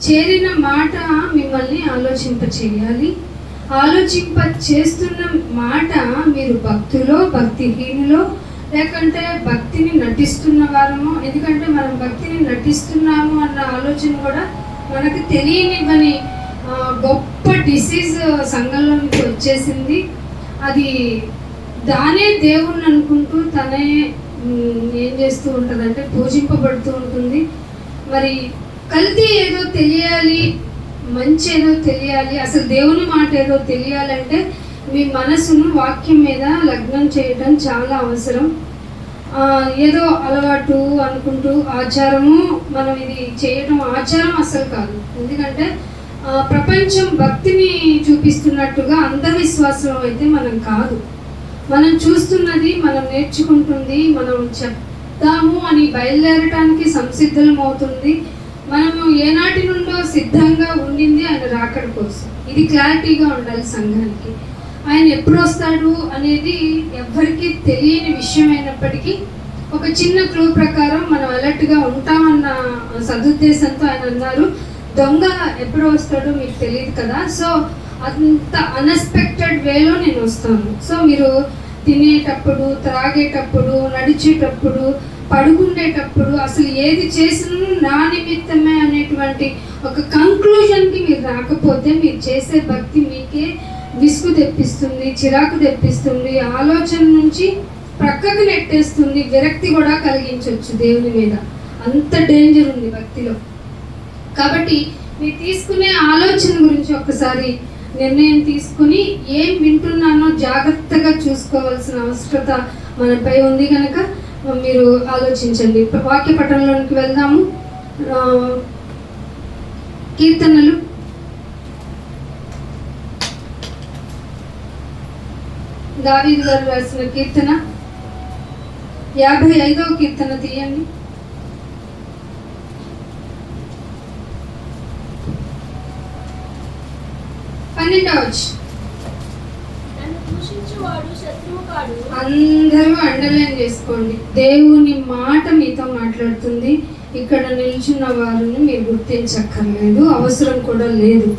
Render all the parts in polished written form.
చేరిన మాట మిమ్మల్ని ఆలోచింప చేయాలి. ఆలోచింప చేస్తున్న మాట మీరు భక్తులో, భక్తిహీనులో, లేకంటే భక్తిని నటిస్తున్న వారము. ఎందుకంటే మనం భక్తిని నటిస్తున్నాము అన్న ఆలోచన కూడా మనకు తెలియనివ్వని గొప్ప డిసీజ్ సంఘంలోనికి వచ్చేసింది. అది దానే దేవుణ్ణి అనుకుంటూ తనే ఏం చేస్తూ ఉంటుంది అంటే పూజింపబడుతూ ఉంటుంది. మరి కల్తీ ఏదో తెలియాలి, మంచి ఏదో తెలియాలి, అసలు దేవుని మాట ఏదో తెలియాలంటే మీ మనసును వాక్యం మీద లగ్నం చేయటం చాలా అవసరం. ఏదో అలవాటు అనుకుంటూ ఆచారము మనం ఇది చేయడం ఆచారం అసలు కాదు. ఎందుకంటే ప్రపంచం భక్తిని చూపిస్తున్నట్టుగా అంధవిశ్వాసం అయితే మనం కాదు. మనం చూస్తున్నది, మనం నేర్చుకుంటుంది, మనం చెప్తాము అని బయలుదేరటానికి సంసిద్ధం అవుతుంది. మనము ఏనాటి నుండో సిద్ధంగా ఉండింది ఆయన రాకడ కోసం. ఇది క్లారిటీగా ఉండాలి సంఘానికి. ఆయన ఎప్పుడు వస్తాడు అనేది ఎవ్వరికీ తెలియని విషయం అయినప్పటికీ ఒక చిన్న క్లూ ప్రకారం మనం అలర్ట్గా ఉంటామన్న సదుద్దేశంతో ఆయన అన్నారు, దొంగ ఎప్పుడు వస్తాడో మీకు తెలియదు కదా, సో అంత అన్ఎక్స్పెక్టెడ్ వేలో నేను వస్తాను. సో మీరు తినేటప్పుడు, త్రాగేటప్పుడు, నడిచేటప్పుడు, పడుకునేటప్పుడు అసలు ఏది చేసినా నా నిమిత్తమే అనేటువంటి ఒక కంక్లూజన్కి మీరు రాకపోతే మీరు చేసే భక్తి మీకే విసుగు తెప్పిస్తుంది, చిరాకు తెప్పిస్తుంది, ఆలోచన నుంచి ప్రక్కకు నెట్టేస్తుంది, విరక్తి కూడా కలిగించవచ్చు దేవుని మీద. అంత డేంజర్ ఉంది భక్తిలో. కాబట్టి మీరు తీసుకునే ఆలోచన గురించి ఒకసారి నిర్ణయం తీసుకుని ఏం వింటున్నానో జాగ్రత్తగా చూసుకోవాల్సిన అవసరత మనపై ఉంది కనుక మీరు ఆలోచించండి. వాక్య పఠనంలోనికి వెళ్దాము. కీర్తనలు దావీదు గారు రాసిన కీర్తన 55వ కీర్తన తీయండి. అందరూ అండర్లైన్ చేసుకోండి. దేవుని మాట మీతో మాట్లాడుతుంది. ఇక్కడ నిల్చున్న వారిని మీరు గుర్తించక్కర్లేదు, అవసరం కూడా లేదు.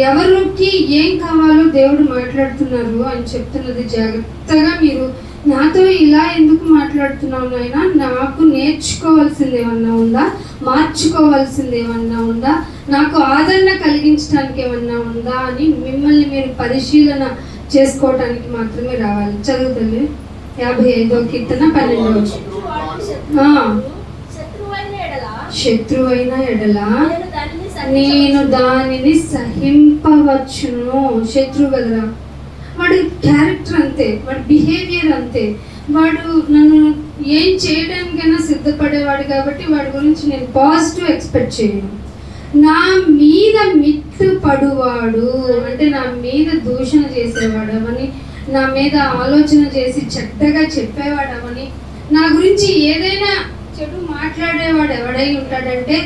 ఎవరికి ఏం కావాలో దేవుడు మాట్లాడుతున్నారు అని చెప్తున్నది జాగ్రత్తగా మీరు నాతో ఇలా ఎందుకు మాట్లాడుతున్నావు నాయనా, నాకు నేర్చుకోవాల్సింది ఏమన్నా ఉందా, మార్చుకోవాల్సింది ఏమన్నా ఉందా, నాకు ఆదరణ కలిగించడానికి ఏమన్నా ఉందా అని మిమ్మల్ని మీరు పరిశీలన చేసుకోవటానికి మాత్రమే రావాలి. చదువుతుంది 55వ కీర్తన 12వ. శత్రువైన ఎడల నేను దానిని సహింపవచ్చును. శత్రువు కదరా, వాడి క్యారెక్టర్ అంతే, వాడి బిహేవియర్ అంతే, వాడు నన్ను ఏం చేయడానికైనా సిద్ధపడేవాడు. కాబట్టి వాడి గురించి నేను పాజిటివ్ ఎక్స్పెక్ట్ చేయను. నా మీద మిట్టు పడువాడు అంటే నా మీద దూషణ చేసేవాడమని, నా మీద ఆలోచన చేసి చెడ్డగా చెప్పేవాడమని, నా గురించి ఏదైనా చెడు మాట్లాడేవాడు ఎవడై ఉంటాడంటే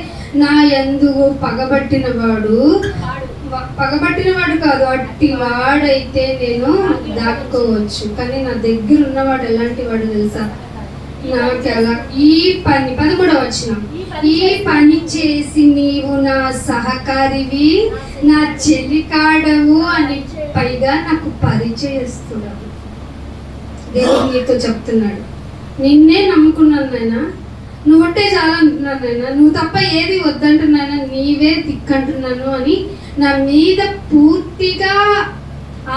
నా యందు పగబట్టినవాడు కాదు, అట్టి వాడైతే నేను దాక్కోవచ్చు. కానీ నా దగ్గర ఉన్నవాడు ఎలాంటి వాడు తెలుసా, నాకు ఎలా ఈ పని 13వ వచనం, ఈ పని చేసి నీవు నా సహకారివి, నా చెలికాడవు అని పైగా నాకు పరిచయస్తున్నాడు. దేవుడు నీతో చెప్తున్నాడు, నిన్నే నమ్ముకున్నాను నాయనా, నువ్వుంటే చాలా అంటున్నాను నాయనా, నువ్వు తప్ప ఏది వద్దంటున్నానా, నీవే దిక్కంటున్నాను అని నా మీద పూర్తిగా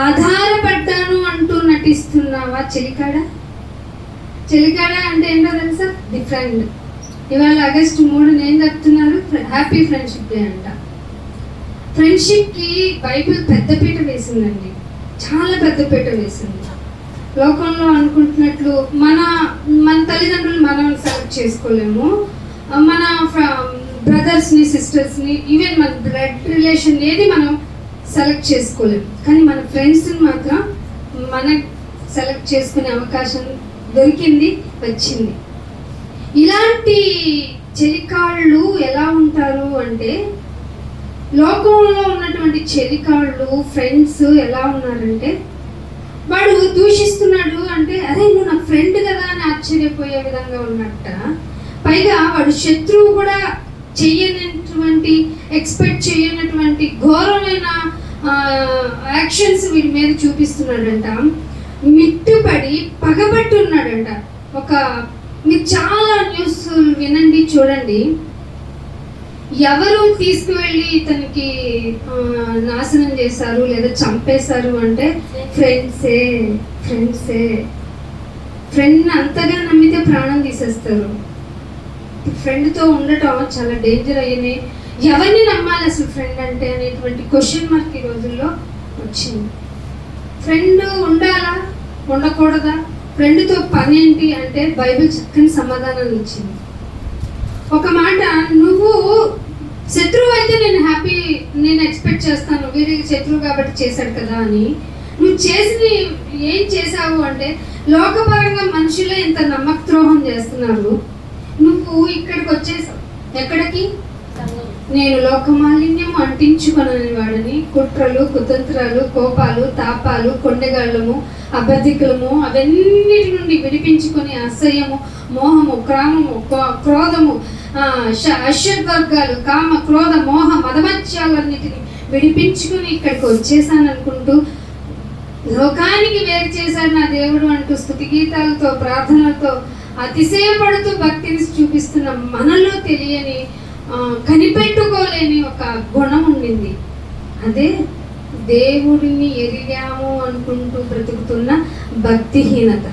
ఆధారపడ్డాను అంటూ నటిస్తున్నావా చెలికాడ? చెలికాడ అంటే ఏంటో తెలుసా, ది ఫ్రెండ్. ఇవాళ ఆగస్టు 3 ఏం చెప్తున్నారు, హ్యాపీ ఫ్రెండ్షిప్ డే అంట. ఫ్రెండ్షిప్కి బైబిల్ పెద్దపీట వేసిందండి, చాలా పెద్దపీట వేసింది. లోకంలో అనుకుంటున్నట్లు మన తల్లిదండ్రులు మనం సెలెక్ట్ చేసుకోలేము, మన బ్రదర్స్ని, సిస్టర్స్ని, ఈవెన్ మన బ్లడ్ రిలేషన్ ఏది మనం సెలెక్ట్ చేసుకోలేము. కానీ మన ఫ్రెండ్స్ని మాత్రం మనం సెలెక్ట్ చేసుకునే అవకాశం దొరికింది, వచ్చింది. ఇలాంటి చెలికాళ్ళు ఎలా ఉంటారు అంటే, లోకంలో ఉన్నటువంటి చెలికాళ్ళు ఫ్రెండ్స్ ఎలా ఉన్నారంటే, వాడు దూషిస్తున్నాడు అంటే అరే నువ్వు నా ఫ్రెండ్ కదా అని ఆశ్చర్యపోయే విధంగా ఉన్నట్ట. పైగా వాడు శత్రువు కూడా చెయ్యనటువంటి ఎక్స్పెక్ట్ అనేటువంటి ఘోరమైన యాక్షన్స్ వీడి మీద చూపిస్తున్నాడంట. మిట్టుపడి పగబట్టి ఉన్నాడంట. మీరు చాలా న్యూస్ వినండి, చూడండి. ఎవరు తీసుకువెళ్ళి ఇతనికి నాశనం చేశారు లేదా చంపేశారు అంటే ఫ్రెండ్సే. ఫ్రెండ్ అంతగా నమ్మితే ప్రాణం తీసేస్తారు. ఫ్రెండ్తో ఉండటం చాలా డేంజర్ అయ్యింది. ఎవరిని నమ్మాలి అసలు ఫ్రెండ్ అంటే అనేటువంటి క్వశ్చన్ మార్క్ ఈ రోజుల్లో వచ్చింది. ఫ్రెండ్ ఉండాలా ఉండకూడదా, ఫ్రెండ్తో పని ఏంటి అంటే బైబిల్ చక్కని సమాధానాలు ఇచ్చింది. ఒక మాట, నువ్వు శత్రువు అయితే నేను ఎక్స్పెక్ట్ చేస్తాను, వీరికి శత్రువు కాబట్టి చేశాడు కదా అని. నువ్వు ఏం చేసావు అంటే లోకపరంగా మనుషులే ఇంత నమ్మక ద్రోహం చేస్తున్నారు, నువ్వు ఇక్కడికి వచ్చేసావు. ఎక్కడికి? నేను లోకమాలిన్యం అంటించుకొనని వాడిని, కుట్రలు కుతంత్రాలు కోపాలు తాపాలు కొండగాళ్ళము అబద్ధికులము అవన్నిటి నుండి విడిపించుకొని అసహ్యము మోహము క్రామము క్రోధము అశ్వద్వర్గాలు కామ క్రోధ మోహ మదమత్యాలన్నిటిని విడిపించుకుని ఇక్కడికి వచ్చేసాను అనుకుంటూ లోకానికి వేరు చేశాడు నా దేవుడు అంటూ స్తుతి గీతాలతో ప్రార్థనలతో అతిశయపడుతూ భక్తిని చూపిస్తున్న మనలో తెలియని కనిపెట్టుకోలేని ఒక గుణం ఉండింది. అదే దేవుడిని ఎరిగాము అనుకుంటూ బ్రతుకుతున్న భక్తిహీనత.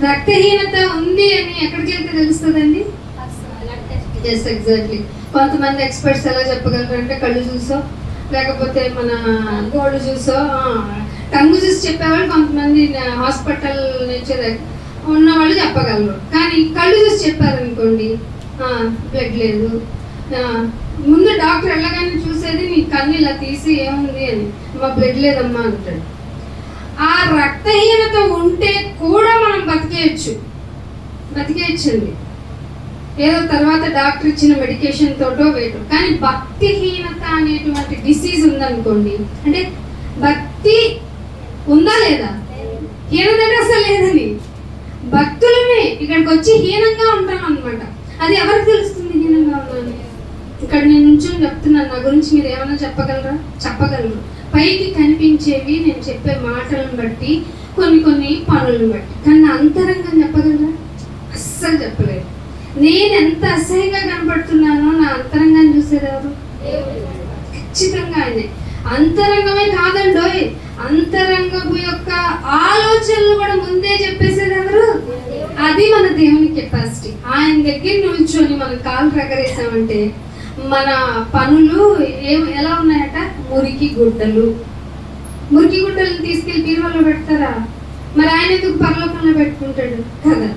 రక్తహీనత ఉంది అని ఎక్కడికి వెళ్తే తెలుస్తుందండి? Yes, exactly. కొంతమంది ఎక్స్పర్ట్స్ ఎలా చెప్పగలరు అంటే కళ్ళు చూసో లేకపోతే మన గోళ్ళు చూసో, టంగు చూసి చెప్పేవాళ్ళు కొంతమంది హాస్పిటల్ నుంచి ఉన్నవాళ్ళు చెప్పగలరు. కానీ కళ్ళు చూసి చెప్పారనుకోండి, బ్లడ్ లేదు, ముందు డాక్టర్ వెళ్ళగానే చూసేది నీ కన్ను ఇలా తీసి ఏముంది అని, మా బ్లడ్ లేదమ్మా అంటాడు. ఆ రక్తహీనత ఉంటే కూడా మనం బతికేయచ్చండి, ఏదో తర్వాత డాక్టర్ ఇచ్చిన మెడికేషన్ తోటో వేటో. కానీ భక్తిహీనత అనేటువంటి డిసీజ్ ఉందనుకోండి, అంటే భక్తి ఉందా లేదా, హీనత అసలు లేదని, భక్తులమే ఇక్కడికి వచ్చి హీనంగా ఉంటాం అనమాట. అది ఎవరికి తెలుస్తుంది హీనంగా ఉన్నాను? ఇక్కడ నేను నుంచొని చెప్తున్నాను, నా గురించి మీరు ఏమైనా చెప్పగలరు. పైకి కనిపించేవి నేను చెప్పే మాటలను బట్టి కొన్ని పనులను బట్టి, కానీ నా అంతరంగం చెప్పగలరా? అస్సలు చెప్పలేదు. నేను ఎంత అసహ్యంగా కనపడుతున్నానో నా అంతరంగాన్ని చూసేది ఎవరు? ఖచ్చితంగా ఆయనే. అంతరంగమే కాదండోయ్, అంతరంగము యొక్క ఆలోచనలు కూడా ముందే చెప్పేసేది ఎవరు? అది మన దేవుని కెపాసిటీ. ఆయన దగ్గర నిల్చొని మన కాలు రగరేసామంటే మన పనులు ఎలా ఉన్నాయట? మురికి గుడ్డలను తీసుకెళ్ళి బీరువాలో పెడతారా? మరి ఆయన ఎందుకు పరలోకంలో పెట్టుకుంటాడు కదా?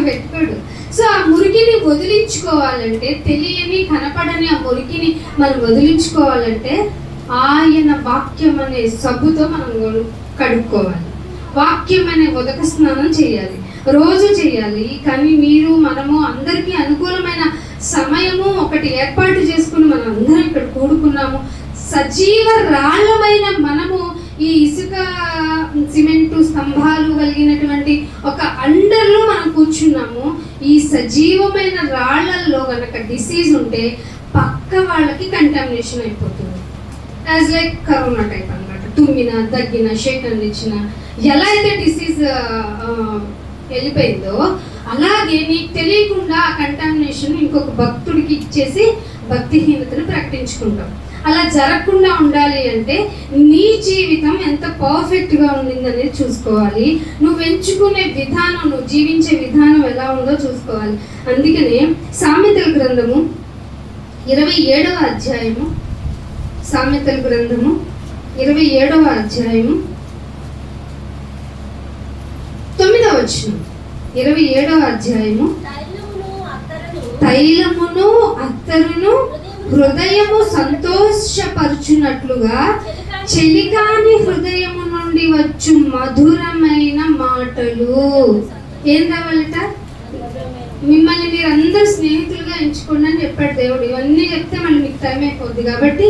పెట్టుకోడు. సో ఆ మురికిని వదిలించుకోవాలంటే, తెలియని కనపడని ఆ మురికిని మనం వదిలించుకోవాలంటే ఆయన వాక్యం అనే సబ్బుతో మనం కడుక్కోవాలి. వాక్యం అనే ఉదక స్నానం చేయాలి, రోజు చేయాలి. కానీ మనము అందరికీ అనుకూలమైన సమయము ఒకటి ఏర్పాటు చేసుకుని మనం అందరం ఇక్కడ కూడుకున్నాము. సజీవ రాళ్ళమైన మనము ఈ ఇసుక సిమెంటు స్తంభాలు కలిగినటువంటి ఒక అండర్లో మనం కూర్చున్నాము. ఈ సజీవమైన రాళ్లల్లో గనక డిసీజ్ ఉంటే పక్క వాళ్ళకి కంటామినేషన్ అయిపోతుంది. యాజ్ లైక్ కరోనా టైప్ అనమాట. తుమ్మిన దగ్గిన షేక్ ఇచ్చిన ఎలా అయితే డిసీజ్ వెళ్ళిపోయిందో అలాగే నీకు తెలియకుండా ఆ కంటామినేషన్ ఇంకొక భక్తుడికి ఇచ్చేసి భక్తిహీనతను ప్రకటించుకుంటాం. అలా జరగకుండా ఉండాలి అంటే నీ జీవితం ఎంత పర్ఫెక్ట్గా ఉండిందనేది చూసుకోవాలి. నువ్వు ఎంచుకునే విధానం, నువ్వు జీవించే విధానం ఎలా ఉందో చూసుకోవాలి. అందుకనే సామెతల గ్రంథము 27వ అధ్యాయము, సామెతల గ్రంథము 27వ అధ్యాయము 9వ వచనం. 27వ అధ్యాయము, తైలమును అత్తరును హృదయము సంతోషపరచునట్లుగా చెలికాని హృదయము నుండి వచ్చు మధురమైన మాటలు. ఏం రావాలట? మిమ్మల్ని మీరు అందరూ స్నేహితులుగా ఎంచుకోండి అని చెప్పాడు దేవుడు. ఇవన్నీ చెప్తే మళ్ళీ మీకు టైం అయిపోద్ది. కాబట్టి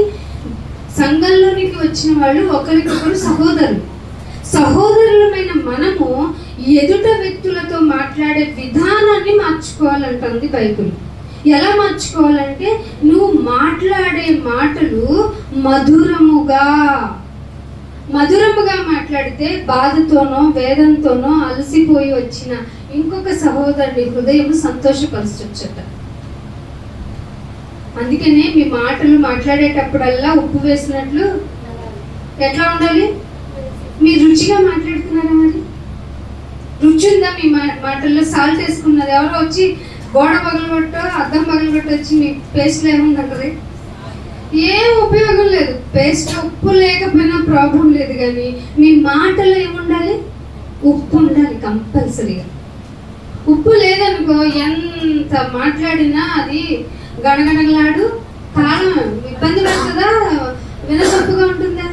సంఘంలోనికి వచ్చిన వాళ్ళు ఒకరికొకరు సహోదరులమైన మనము ఎదుట వ్యక్తులతో మాట్లాడే విధానాన్ని మార్చుకోవాలంటుంది బైబిల్. ఎలా మార్చుకోవాలంటే నువ్వు మాట్లాడే మాటలు మధురముగా మాట్లాడితే బాధతోనో వేదంతోనో అలసిపోయి వచ్చిన ఇంకొక సహోదరుని హృదయం సంతోషపరచొచ్చట. అందుకనే మీ మాటలు మాట్లాడేటప్పుడల్లా ఉప్పు వేసినట్లు ఎట్లా ఉండాలి? మీరు రుచిగా మాట్లాడుతున్నారా? మరి రుచి ఉందా మీ మాటల్లో? సాల్ట్ వేసుకున్నది ఎవరో వచ్చి గోడ పగలగొట్టో అద్దం పగలగొట్ట వచ్చి మీ పేస్ట్లో ఏముందంటది? ఏం ఉపయోగం లేదు. పేస్ట్ ఉప్పు లేకపోయినా ప్రాబ్లం లేదు, కానీ మీ మాటలో ఏముండాలి? ఉప్పు ఉండాలి కంపల్సరీగా. ఉప్పు లేదనుకో ఎంత మాట్లాడినా అది గడగడగలాడు కాలం ఇబ్బంది పడుతుందా, వినసొప్పుగా ఉంటుందా,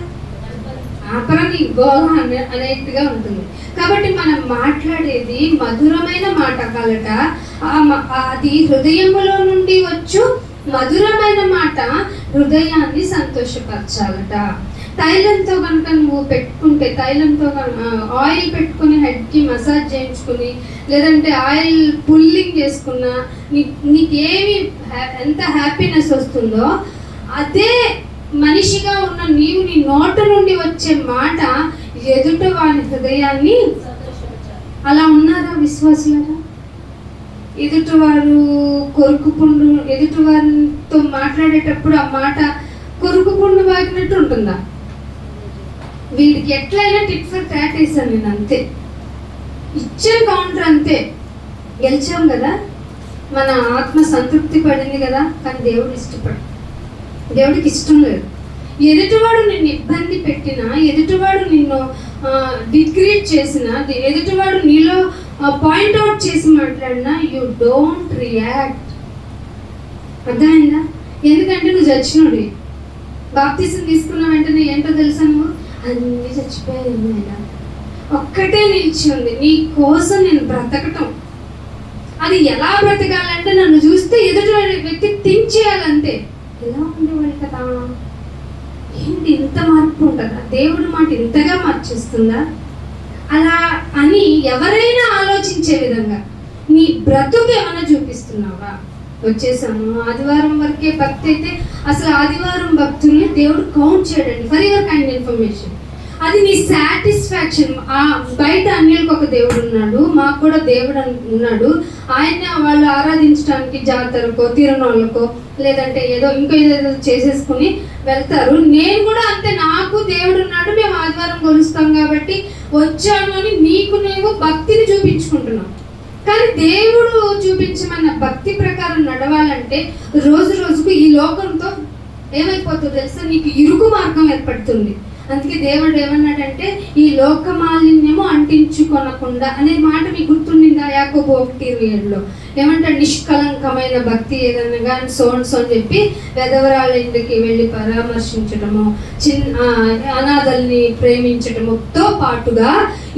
ఆపరని గోహ అనేట్టుగా ఉంటుంది. కాబట్టి మనం మాట్లాడేది మధురమైన మాట కలట. అది హృదయములో నుండి వచ్చు మధురమైన మాట హృదయాన్ని సంతోషపరచాలట. తైలంతో కనుక నువ్వు పెట్టుకుంటే, తైలంతో ఆయిల్ పెట్టుకుని హెడ్కి మసాజ్ చేయించుకుని, లేదంటే ఆయిల్ పుల్లింగ్ చేసుకున్నా నీకేమి ఎంత హ్యాపీనెస్ వస్తుందో, అదే మనిషిగా ఉన్న నీవు నీ నోట నుండి వచ్చే మాట ఎదుట వాని హృదయాన్ని. అలా ఉన్నారా విశ్వాసులారా? ఎదుటివారు కొరుకుపుండు, ఎదుటివారితో మాట్లాడేటప్పుడు ఆ మాట కొరుకుపుండు వాగినట్టు ఉంటుందా? వీడికి ఎట్లయినా టిట్ ఫర్ టాట్ వేసాను నేను, అంతే ఇచ్చాను కౌంటర్, అంతే గెలిచాం కదా, మన ఆత్మ సంతృప్తి పడింది కదా. కానీ దేవుడికి ఇష్టం లేదు. ఎదుటివాడు నిన్ను ఇబ్బంది పెట్టినా, ఎదుటివాడు నిన్ను డిగ్రేడ్ చేసినా, ఎదుటివాడు నీలో పాయింట్అవుట్ చేసి మాట్లాడినా యూ డోంట్ రియాక్ట్. అర్థమైందా? ఎందుకంటే నువ్వు చచ్చినోడి. బాప్తిసం తీసుకున్న వెంటనే ఏంటో తెలుసా, నువ్వు అన్నీ చచ్చిపోయాను, ఒక్కటే నిలిచి ఉంది నీ కోసం నేను బ్రతకటం. అది ఎలా బ్రతకాలంటే నన్ను చూస్తే ఎదుటి వ్యక్తి థింక్ చేయాలంతే. ఎలా ఉండేవాడు కదా, ఏంటి ఇంత మార్పు ఉంటుందా, దేవుడి మాట ఇంతగా మార్చేస్తుందా, అలా అని ఎవరైనా ఆలోచించే విధంగా నీ బ్రతుకు ఏమైనా చూపిస్తున్నావా? వచ్చేసాము ఆదివారం వరకే భక్తి అయితే అసలు ఆదివారం భక్తుల్ని దేవుడు కౌంట్ చేయడండి. ఫర్ యువర్ కైండ్ ఇన్ఫర్మేషన్, అది నీ సాటిస్ఫాక్షన్. బయట అన్యులకు ఒక దేవుడు ఉన్నాడు, మాకు కూడా దేవుడు ఉన్నాడు. ఆయన వాళ్ళు ఆరాధించడానికి జాతరకో తిరునాళ్ళకో లేదంటే ఏదో ఏదో చేసేసుకుని వెళ్తారు. నేను కూడా అంతే, నాకు దేవుడు ఉన్నాడు, మేము ఆదివారం కొలుస్తాం కాబట్టి వచ్చాను అని నీకు నువ్వు భక్తిని చూపించుకుంటున్నావు. కానీ దేవుడు చూపించమన్న భక్తి ప్రకారం నడవాలంటే రోజు రోజుకు ఈ లోకంతో ఏమైపోతుందో తెలుసా, నీకు ఇరుకు మార్గం ఏర్పడుతుంది. అందుకే దేవుడు ఏమన్నాడంటే ఈ లోక మాలిన్యము అంటించుకొనకుండా అనే మాట మీకు గుర్తుండిందా? యాకోబు 1:27లో ఏమంటాడు? నిష్కలంకమైన భక్తి ఏదన్నా కానీ సోన్స్ అని చెప్పి వెధవరాల ఇంటికి వెళ్ళి పరామర్శించడము, అనాథల్ని ప్రేమించడముతో పాటుగా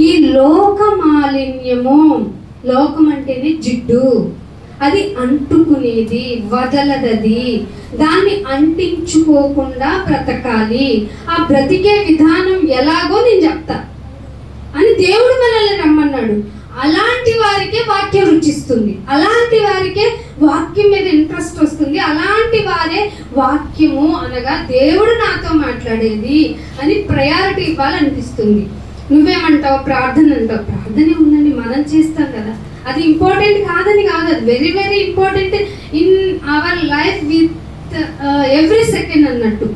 ఈ లోక మాలిన్యము, లోకం అంటేనే జిడ్డు, అది అంటుకునేది, వదలదది, దాన్ని అంటించుకోకుండా బ్రతకాలి. ఆ బ్రతికే విధానం ఎలాగో నేను చెప్తా అని దేవుడు మనల్ని రమ్మన్నాడు. అలాంటి వారికే వాక్యం రుచిస్తుంది, అలాంటి వారికే వాక్యం మీద ఇంట్రెస్ట్ వస్తుంది, అలాంటి వారే వాక్యము అనగా దేవుడు నాతో మాట్లాడేది అని ప్రయారిటీ ఇవ్వాలనిపిస్తుంది. నువ్వేమంటావు? ప్రార్థన అంటావు. ప్రార్థనే ఉందండి, మనం చేస్తాం కదా, అది ఇంపార్టెంట్ కాదని కాదు, అది very very important in our life with every second అన్నట్టు.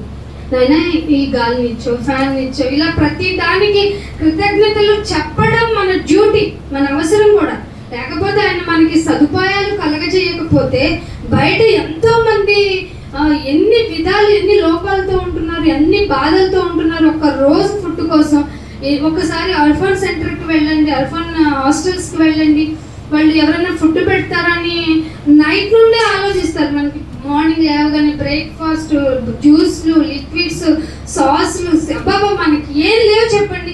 నాయన ఈ గాలిని ఇచ్చో, ఫ్యాన్ ఇచ్చో, ఇలా ప్రతి దానికి కృతజ్ఞతలు చెప్పడం మన డ్యూటీ, మన అవసరం కూడా. లేకపోతే ఆయన మనకి సదుపాయాలు కలగజేయకపోతే బయట ఎంతో మంది ఎన్ని విధాలు, ఎన్ని లోపాలతో ఉంటున్నారు, ఎన్ని బాధలతో ఉంటున్నారు ఒక్క రోజు ఫుడ్ కోసం. ఒకసారి అర్ఫన్ సెంటర్కి వెళ్ళండి, అర్ఫన్ హాస్టల్స్కి వెళ్ళండి, వాళ్ళు ఎవరైనా ఫుడ్ పెడతారని నైట్ నుండే ఆలోచిస్తారు. మనకి మార్నింగ్ లేవగానే బ్రేక్ఫాస్ట్, జ్యూస్లు, లిక్విడ్స్, సాస్లు, అబ్బాబా మనకి ఏం లేవు చెప్పండి.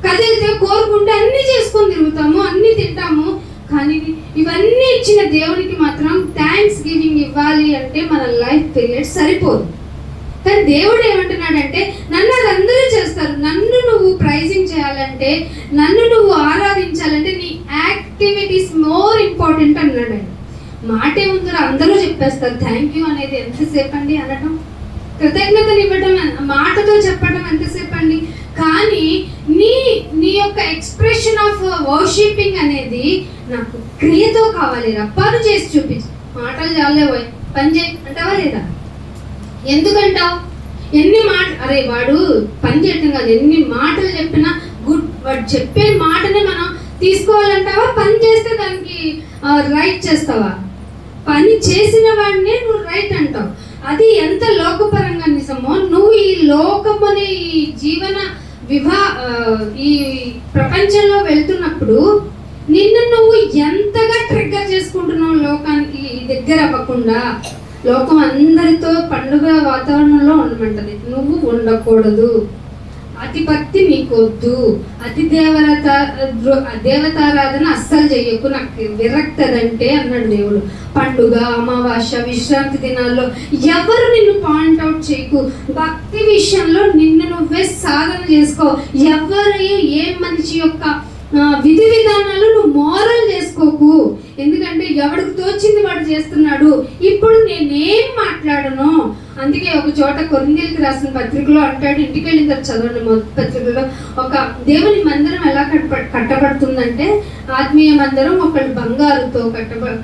కదిలితే కోరుకుంటే అన్నీ చేసుకొని తిరుగుతాము, అన్నీ తింటాము. కానీ ఇవన్నీ ఇచ్చిన దేవునికి మాత్రం థ్యాంక్స్ గివింగ్ ఇవ్వాలి అంటే మన లైఫ్ పీరియడ్ సరిపోదు. కానీ దేవుడు ఏమంటున్నాడంటే నన్ను అదందరూ చేస్తారు, నన్ను నువ్వు ప్రైజింగ్ చేయాలంటే, నన్ను నువ్వు ఆరాధించాలంటే నీ యాక్టివిటీస్ మోర్ ఇంపార్టెంట్ అన్నాడు. మాటే ముందర అందరూ చెప్పేస్తారు. థ్యాంక్ యూ అనేది ఎంతసేపు అండి అనడం, కృతజ్ఞతలు ఇవ్వడం మాటతో చెప్పడం ఎంతసేపు అండి, కానీ నీ నీ యొక్క ఎక్స్ప్రెషన్ ఆఫ్ వర్షిపింగ్ అనేది నాకు క్రియతో కావాలి. పని చేసి చూపించు. మాటలు చాలే పోయి పని చేయి అంటావా లేదా? ఎందుకంటావు? ఎన్ని అరే వాడు పని చేయటం కాదు, ఎన్ని మాటలు చెప్పినా వాడు చెప్పే మాటని మనం తీసుకోవాలంటావా? పని చేస్తే దానికి రైట్ చేస్తావా? పని చేసిన వాడినే నువ్వు రైట్ అంటావు. అది ఎంత లోకపరంగా నిజమో, నువ్వు ఈ లోకమనే ఈ జీవన ఈ ప్రపంచంలో వెళ్తున్నప్పుడు నిన్ను నువ్వు ఎంతగా ట్రిగ్గర్ చేసుకుంటున్నావు లోకానికి దగ్గర అవ్వకుండా. లోకం అందరితో పండుగ వాతావరణంలో ఉండమంటది, నువ్వు ఉండకూడదు. అతి భక్తి నీకొద్దు, అతి దేవతారాధన అస్సలు చెయ్యకు, నాకు విరక్తదంటే అన్నాడు దేవుడు. పండుగ, అమావాస్య, విశ్రాంతి దినాల్లో ఎవరు నిన్ను పాయింట్ అవుట్ చేయకు. భక్తి విషయంలో నిన్ను నువ్వే సాధన చేసుకో. ఎవరు ఏ మనిషి యొక్క విధి విధానాలు నువ్వు మోరల్ చేసుకోకు. ఎందుకంటే ఎవడికి తోచింది వాడు చేస్తున్నాడు. ఇప్పుడు నేనేం మాట్లాడను. అందుకే ఒక చోట కొరింథీయులకు రాసిన పత్రికలో అంటాడు, ఇంటికి వెళ్ళిన తర్వాత చదవండి మొదటి పత్రికలో, ఒక దేవుని మందిరం ఎలా కట్టబడుతుందంటే, ఆత్మీయ మందిరం ఒకళ్ళు బంగారుతో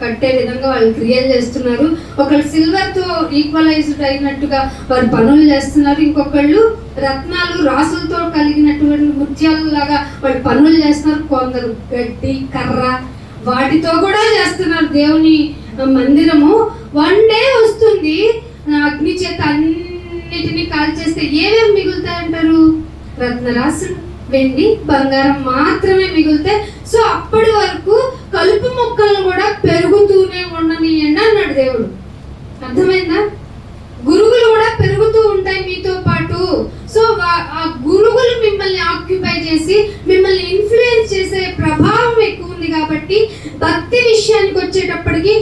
కట్టే విధంగా వాళ్ళు క్రియలు చేస్తున్నారు, ఒకళ్ళు సిల్వర్తో ఈక్వలైజ్డ్ అయినట్టుగా వారు పనులు చేస్తున్నారు, ఇంకొకళ్ళు రత్నాలు రాసులతో కలిగినటువంటి ముత్యాలలాగా వాళ్ళు పనులు చేస్తున్నారు, కొందరు గడ్డి కర్ర వాటితో కూడా చేస్తున్నారు. దేవుని మందిరము వన్ డే వస్తుంది, అగ్ని చేత అన్నిటినీ కాల్చేస్తే ఏమేమి మిగులుతాయంటారు? రత్నరాసులు, వెండి, బంగారం మాత్రమే మిగులుతాయి. సో అప్పటి వరకు కలుపు మొక్కలు కూడా పెరుగుతూనే ఉండనియండి అన్నాడు దేవుడు. అర్థమైందా? గురుగులు కూడా పెరుగుతూ ఉంటాయి మీతో పాటు. సో ఆ గురుగులు మిమ్మల్ని ఆక్యుపై చేసి మిమ్మల్ని ఇన్ఫ్లుయెన్స్ చేసే ప్రభావం ఎక్కువ ఉంది. కాబట్టి భక్తి విషయానికి వచ్చేటప్పటికి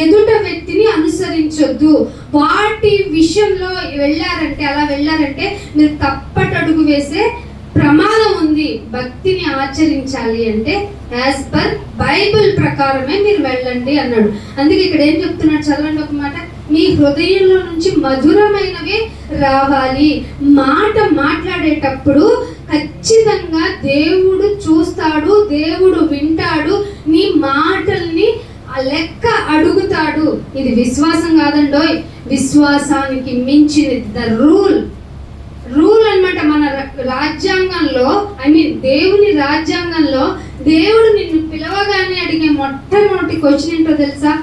ఎదుట వ్యక్తిని అనుసరించొద్దు. వాటి విషయంలో అలా వెళ్ళారంటే మీరు తప్పటడుగు వేసే ప్రమాదం ఉంది. భక్తిని ఆచరించాలి అంటే యాజ్ పర్ బైబిల్ ప్రకారమే మీరు వెళ్ళండి అన్నాడు. అందుకే ఇక్కడ ఏం చెప్తున్నాడు చదవండి ఒక మాట. మీ హృదయంలో నుంచి మధురమైనవి రావాలి. మాట మాట్లాడేటప్పుడు ఖచ్చితంగా దేవుడు చూస్తాడు, దేవుడు వింటాడు, నీ మాటల్ని లెక్క అడుగుతాడు. ఇది విశ్వాసం కాదండోయ్, విశ్వాసానికి మించినది. ద రూల్ అన్నమాట. మన రాజ్యాంగంలో, దేవుని రాజ్యాంగంలో దేవుడు నిన్ను పిలవగానే అడిగే మొట్టమొదటి క్వశ్చన్ ఏంటో తెలుసా?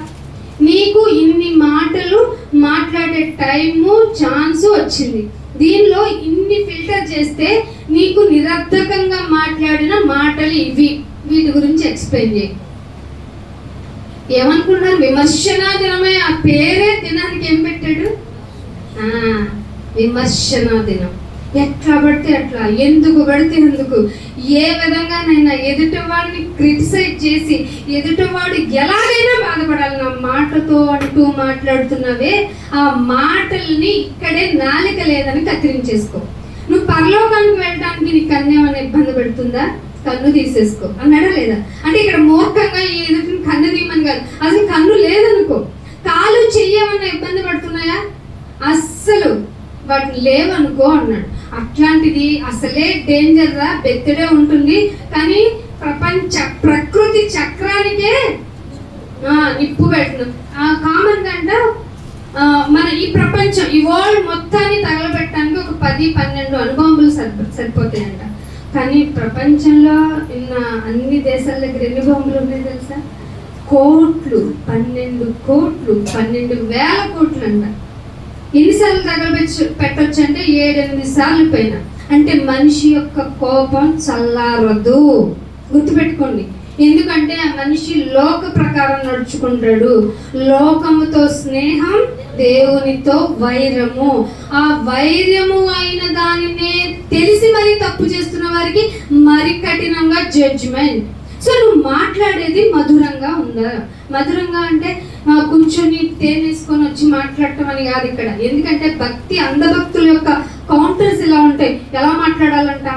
నీకు ఇన్ని మాటలు మాట్లాడే టైము ఛాన్స్ వచ్చింది, దీనిలో ఇన్ని ఫిల్టర్ చేస్తే నీకు నిరర్థకంగా మాట్లాడిన మాటలు ఇవి, వీటి గురించి ఎక్స్ప్లెయిన్ చేయి. ఏమనుకున్నారు? విమర్శనా దినమే. ఆ పేరే దినానికి ఏం పెట్టాడు? విమర్శనా దినం. ఎట్లా పడితే అట్లా, ఎందుకు పడితే ఎందుకు, ఏ విధంగానైనా ఎదుటివాడిని క్రిటిసైజ్ చేసి ఎదుటివాడు ఎలాగైనా బాధపడాలి. నా మాటతో అంటూ మాట్లాడుతున్నవే ఆ మాటల్ని ఇక్కడే నాలిక లేదని కత్తిరించేసుకో. నువ్వు పరలోకానికి వెళ్ళడానికి నీ కన్ను ఏమైనా ఇబ్బంది పెడుతుందా? కన్ను తీసేసుకో అన్నాడా లేదా? అంటే ఇక్కడ మూర్ఖంగా ఎదుటిని కన్ను తీయమని కాదు, అసలు కన్ను లేదనుకో. కాలు చెయ్యమన్నా ఇబ్బంది పడుతున్నాయా? అస్సలు వాటిని లేవనుకో అన్నాడు. అట్లాంటిది అసలే డేంజర్ రా, బెత్తడే ఉంటుంది. కానీ ప్రకృతి చక్రానికే నిప్పు పెట్టినాం. కామన్ అంట మన ఈ ప్రపంచం, ఈ వరల్డ్ మొత్తాన్ని తగలబెట్టడానికి ఒక 10-12 అణుబాంబులు సరిపోతాయంట. కానీ ప్రపంచంలో ఉన్న అన్ని దేశాల దగ్గర ఎన్ని బాంబులు ఉన్నాయి తెలుసా? కోట్లు, 12 కోట్లు, 12,000 కోట్లు అంట. ఎన్నిసార్లు పెట్టొచ్చు అంటే 7-8 సార్లు పైన. అంటే మనిషి యొక్క కోపం చల్లారదు, గుర్తుపెట్టుకోండి. ఎందుకంటే ఆ మనిషి లోక ప్రకారం నడుచుకుంటాడు. లోకముతో స్నేహం, దేవునితో వైరము. ఆ వైరము అయిన దానినే తెలిసి మరీ తప్పు చేస్తున్న వారికి మరి కఠినంగా జడ్జిమెంట్. సో నువ్వు మాట్లాడేది మధురంగా ఉందా? మధురంగా అంటే కూర్చొని తేనేసుకొని వచ్చి మాట్లాడటం అని కాదు ఇక్కడ. ఎందుకంటే భక్తి, అందభక్తుల యొక్క కౌంటర్స్ ఇలా ఉంటాయి. ఎలా మాట్లాడాలంట?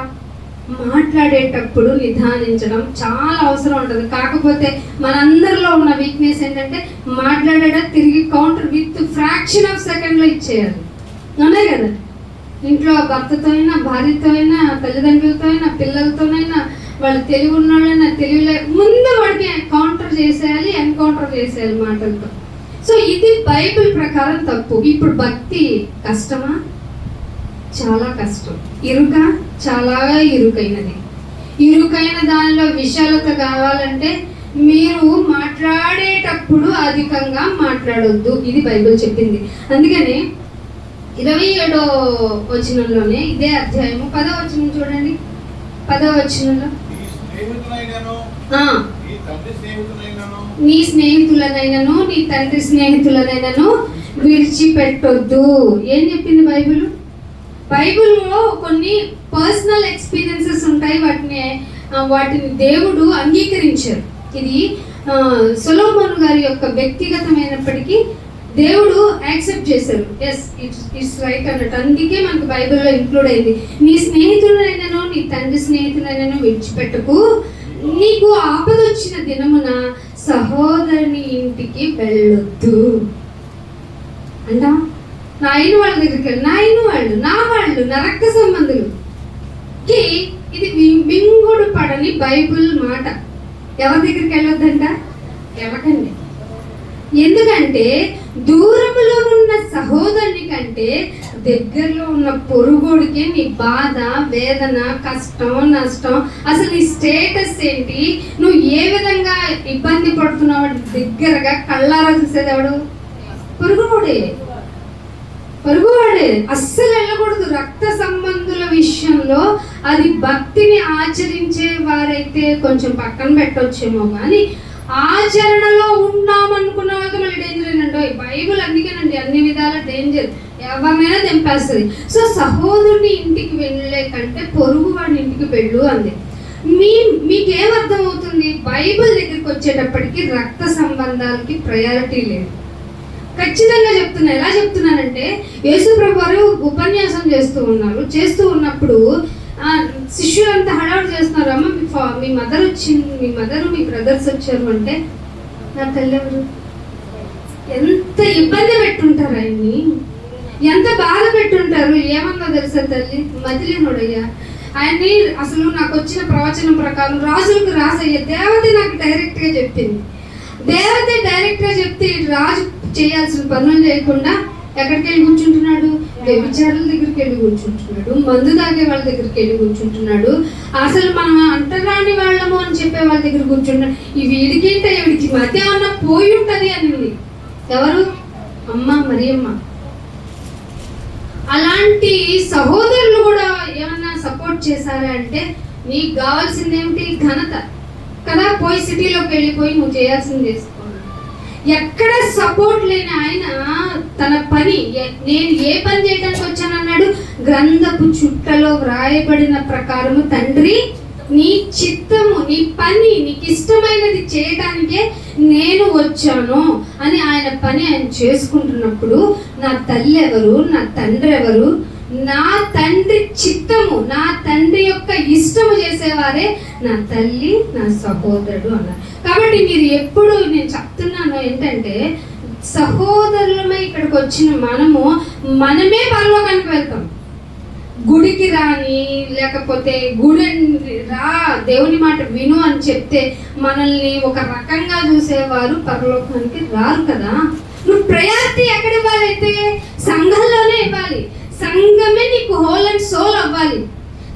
మాట్లాడేటప్పుడు నిదానించడం చాలా అవసరం ఉంటుంది. కాకపోతే మనందరిలో ఉన్న వీక్నెస్ ఏంటంటే మాట్లాడేట తిరిగి కౌంటర్ విత్ ఫ్రాక్షన్ ఆఫ్ సెకండ్లో ఇచ్చేయాలి. అవునా కదా? ఇంట్లో భర్తతో అయినా, భార్యతో అయినా, తల్లిదండ్రులతో అయినా, పిల్లలతోనైనా, వాళ్ళు తెలివి ఉన్నోళ్ళైనా తెలివిలే ముందు వాడికి కౌంటర్ చేసేయాలి, ఎన్కౌంటర్ చేసేయాలి మాటలతో. సో ఇది బైబిల్ ప్రకారం తప్పు. ఇప్పుడు భక్తి కష్టమా? చాలా కష్టం. ఇరుక? చాలా ఇరుకైనది. ఇరుకైన దానిలో విశాలత కావాలంటే మీరు మాట్లాడేటప్పుడు అధికంగా మాట్లాడొద్దు. ఇది బైబిల్ చెప్పింది. అందుకని 27వ వచనంలోనే ఇదే అధ్యాయము 10వ వచనం చూడండి. 10వ వచనంలో నీ స్నేహితులనైనను నీ తండ్రి స్నేహితులనైనను విడిచిపెట్టొద్దు. ఏం చెప్పింది బైబిల్? బైబిల్లో కొన్ని పర్సనల్ ఎక్స్పీరియన్సెస్ ఉంటాయి, వాటిని దేవుడు అంగీకరించారు. ఇది సొలొమోను గారి యొక్క వ్యక్తిగతమైనప్పటికీ దేవుడు యాక్సెప్ట్ చేశారు. ఎస్, ఇట్స్ రైట్ అన్నట్టు. అందుకే మనకు బైబిల్లో ఇంక్లూడ్ అయింది. నీ స్నేహితులైనను నీ తండ్రి స్నేహితులైనను విడిచిపెట్టకు, నీకు ఆపద వచ్చిన దినమున సహోదరుని ఇంటికి వెళ్ళొద్దు అంట. నా అయిన వాళ్ళ దగ్గరికి వెళ్ళి, నా అయిన వాళ్ళు, నా రక్త సంబంధులుకి ఇది మింగుడు పడని బైబిల్ మాట. ఎవరి దగ్గరికి వెళ్ళొద్దంట? వెళ్ళకండి. ఎందుకంటే దూరంలో ఉన్న సహోదరుని కంటే దగ్గరలో ఉన్న పొరుగుడికి నీ బాధ, వేదన, కష్టం, నష్టం, అసలు నీ స్టేటస్ ఏంటి, నువ్వు ఏ విధంగా ఇబ్బంది పడుతున్నావు దగ్గరగా కళ్ళారా చూసేది ఎవడు? పొరుగువాడే. అస్సలు వెళ్ళకూడదు. రక్త సంబంధుల విషయంలో అది భక్తిని ఆచరించే వారైతే కొంచెం పక్కన పెట్టొచ్చేమో, కానీ ఆచరణలో ఉన్నామనుకున్న వాళ్ళకి మళ్ళీ డేంజర్ ఏంటంటే బైబిల్ అందుకేనండి అన్ని విధాల డేంజర్, ఎవరినైనా తెంపేస్తుంది. సో సహోదరుని ఇంటికి వెళ్ళే కంటే పొరుగు వాడి ఇంటికి వెళ్ళు అంది. మీకేమర్థం అవుతుంది? బైబిల్ దగ్గరికి వచ్చేటప్పటికి రక్త సంబంధాలకి ప్రయారిటీ లేదు. ఖచ్చితంగా చెప్తున్నా. ఎలా చెప్తున్నానంటే యేసు ప్రభు వారు ఉపన్యాసం చేస్తూ ఉన్నప్పుడు శిష్యులంతా హడావుడి చేస్తున్నారు. అమ్మ మీ మదర్ వచ్చింది, మీ బ్రదర్స్ వచ్చారు అంటే, నా తల్లి ఎవరు? ఎంత ఇబ్బంది పెట్టుంటారు ఆయన్ని, ఎంత బాధ పెట్టుంటారు. ఏమన్నా తెలుసా తల్లి? మదిలేనోడయ్యా ఆయన్ని. అసలు నాకు వచ్చిన ప్రవచనం ప్రకారం రాజులకు రాసయ్యా దేవత నాకు డైరెక్ట్గా చెప్పింది. దేవత డైరెక్ట్గా చెప్తే రాజు చేయాల్సిన పనులు చేయకుండా ఎక్కడికి వెళ్ళి కూర్చుంటున్నాడు? వ్యభిచారుల దగ్గరికి వెళ్ళి కూర్చుంటున్నాడు, మందు తాగే వాళ్ళ దగ్గరికి వెళ్ళి కూర్చుంటున్నాడు, అసలు మనం అంటరాని వాళ్ళము అని చెప్పే వాళ్ళ దగ్గర కూర్చుంటున్నాడు. ఈ వీడికేంటే వీడికి మధ్య ఏమన్నా పోయి ఉంటుంది అనింది. ఎవరు? అమ్మ మరియమ్మ. అలాంటి సహోదరులు కూడా ఏమన్నా సపోర్ట్ చేశారా అంటే, నీకు కావాల్సింది ఏమిటి? ఘనత కదా. పోయి సిటీలోకి వెళ్ళిపోయి నువ్వు చేయాల్సింది చేసుకో. ఎక్కడ సపోర్ట్ లేని ఆయన తన పని, నేను ఏ పని చేయడానికి వచ్చానన్నాడు? గ్రంథపు చుట్టలో వ్రాయబడిన ప్రకారము తండ్రి నీ చిత్తము, నీ పని, నీకు ఇష్టమైనది చేయడానికే నేను వచ్చాను అని ఆయన పని ఆయన చేసుకుంటున్నప్పుడు నా తల్లి ఎవరు, నా తండ్రి ఎవరు? నా తండ్రి చిత్తము, నా తండ్రి యొక్క ఇష్టము చేసేవారే నా తల్లి, నా సహోదరుడు అన్నారు. కాబట్టి మీరు ఎప్పుడు నేను చెప్తున్నాను ఏంటంటే, సహోదరులమే ఇక్కడికి వచ్చిన మనమే పరలోకానికి వెళ్తాం. గుడికి రాని, లేకపోతే గుడి రా దేవుని మాట విను అని చెప్తే మనల్ని ఒక రకంగా చూసేవారు పరలోకానికి రారు కదా. నువ్వు ప్రయారిటీ ఎక్కడ ఇవ్వాలైతే సంఘంలోనే ఇవ్వాలి. సంఘమే నీకు హోల్ అండ్ సోల్ అవ్వాలి.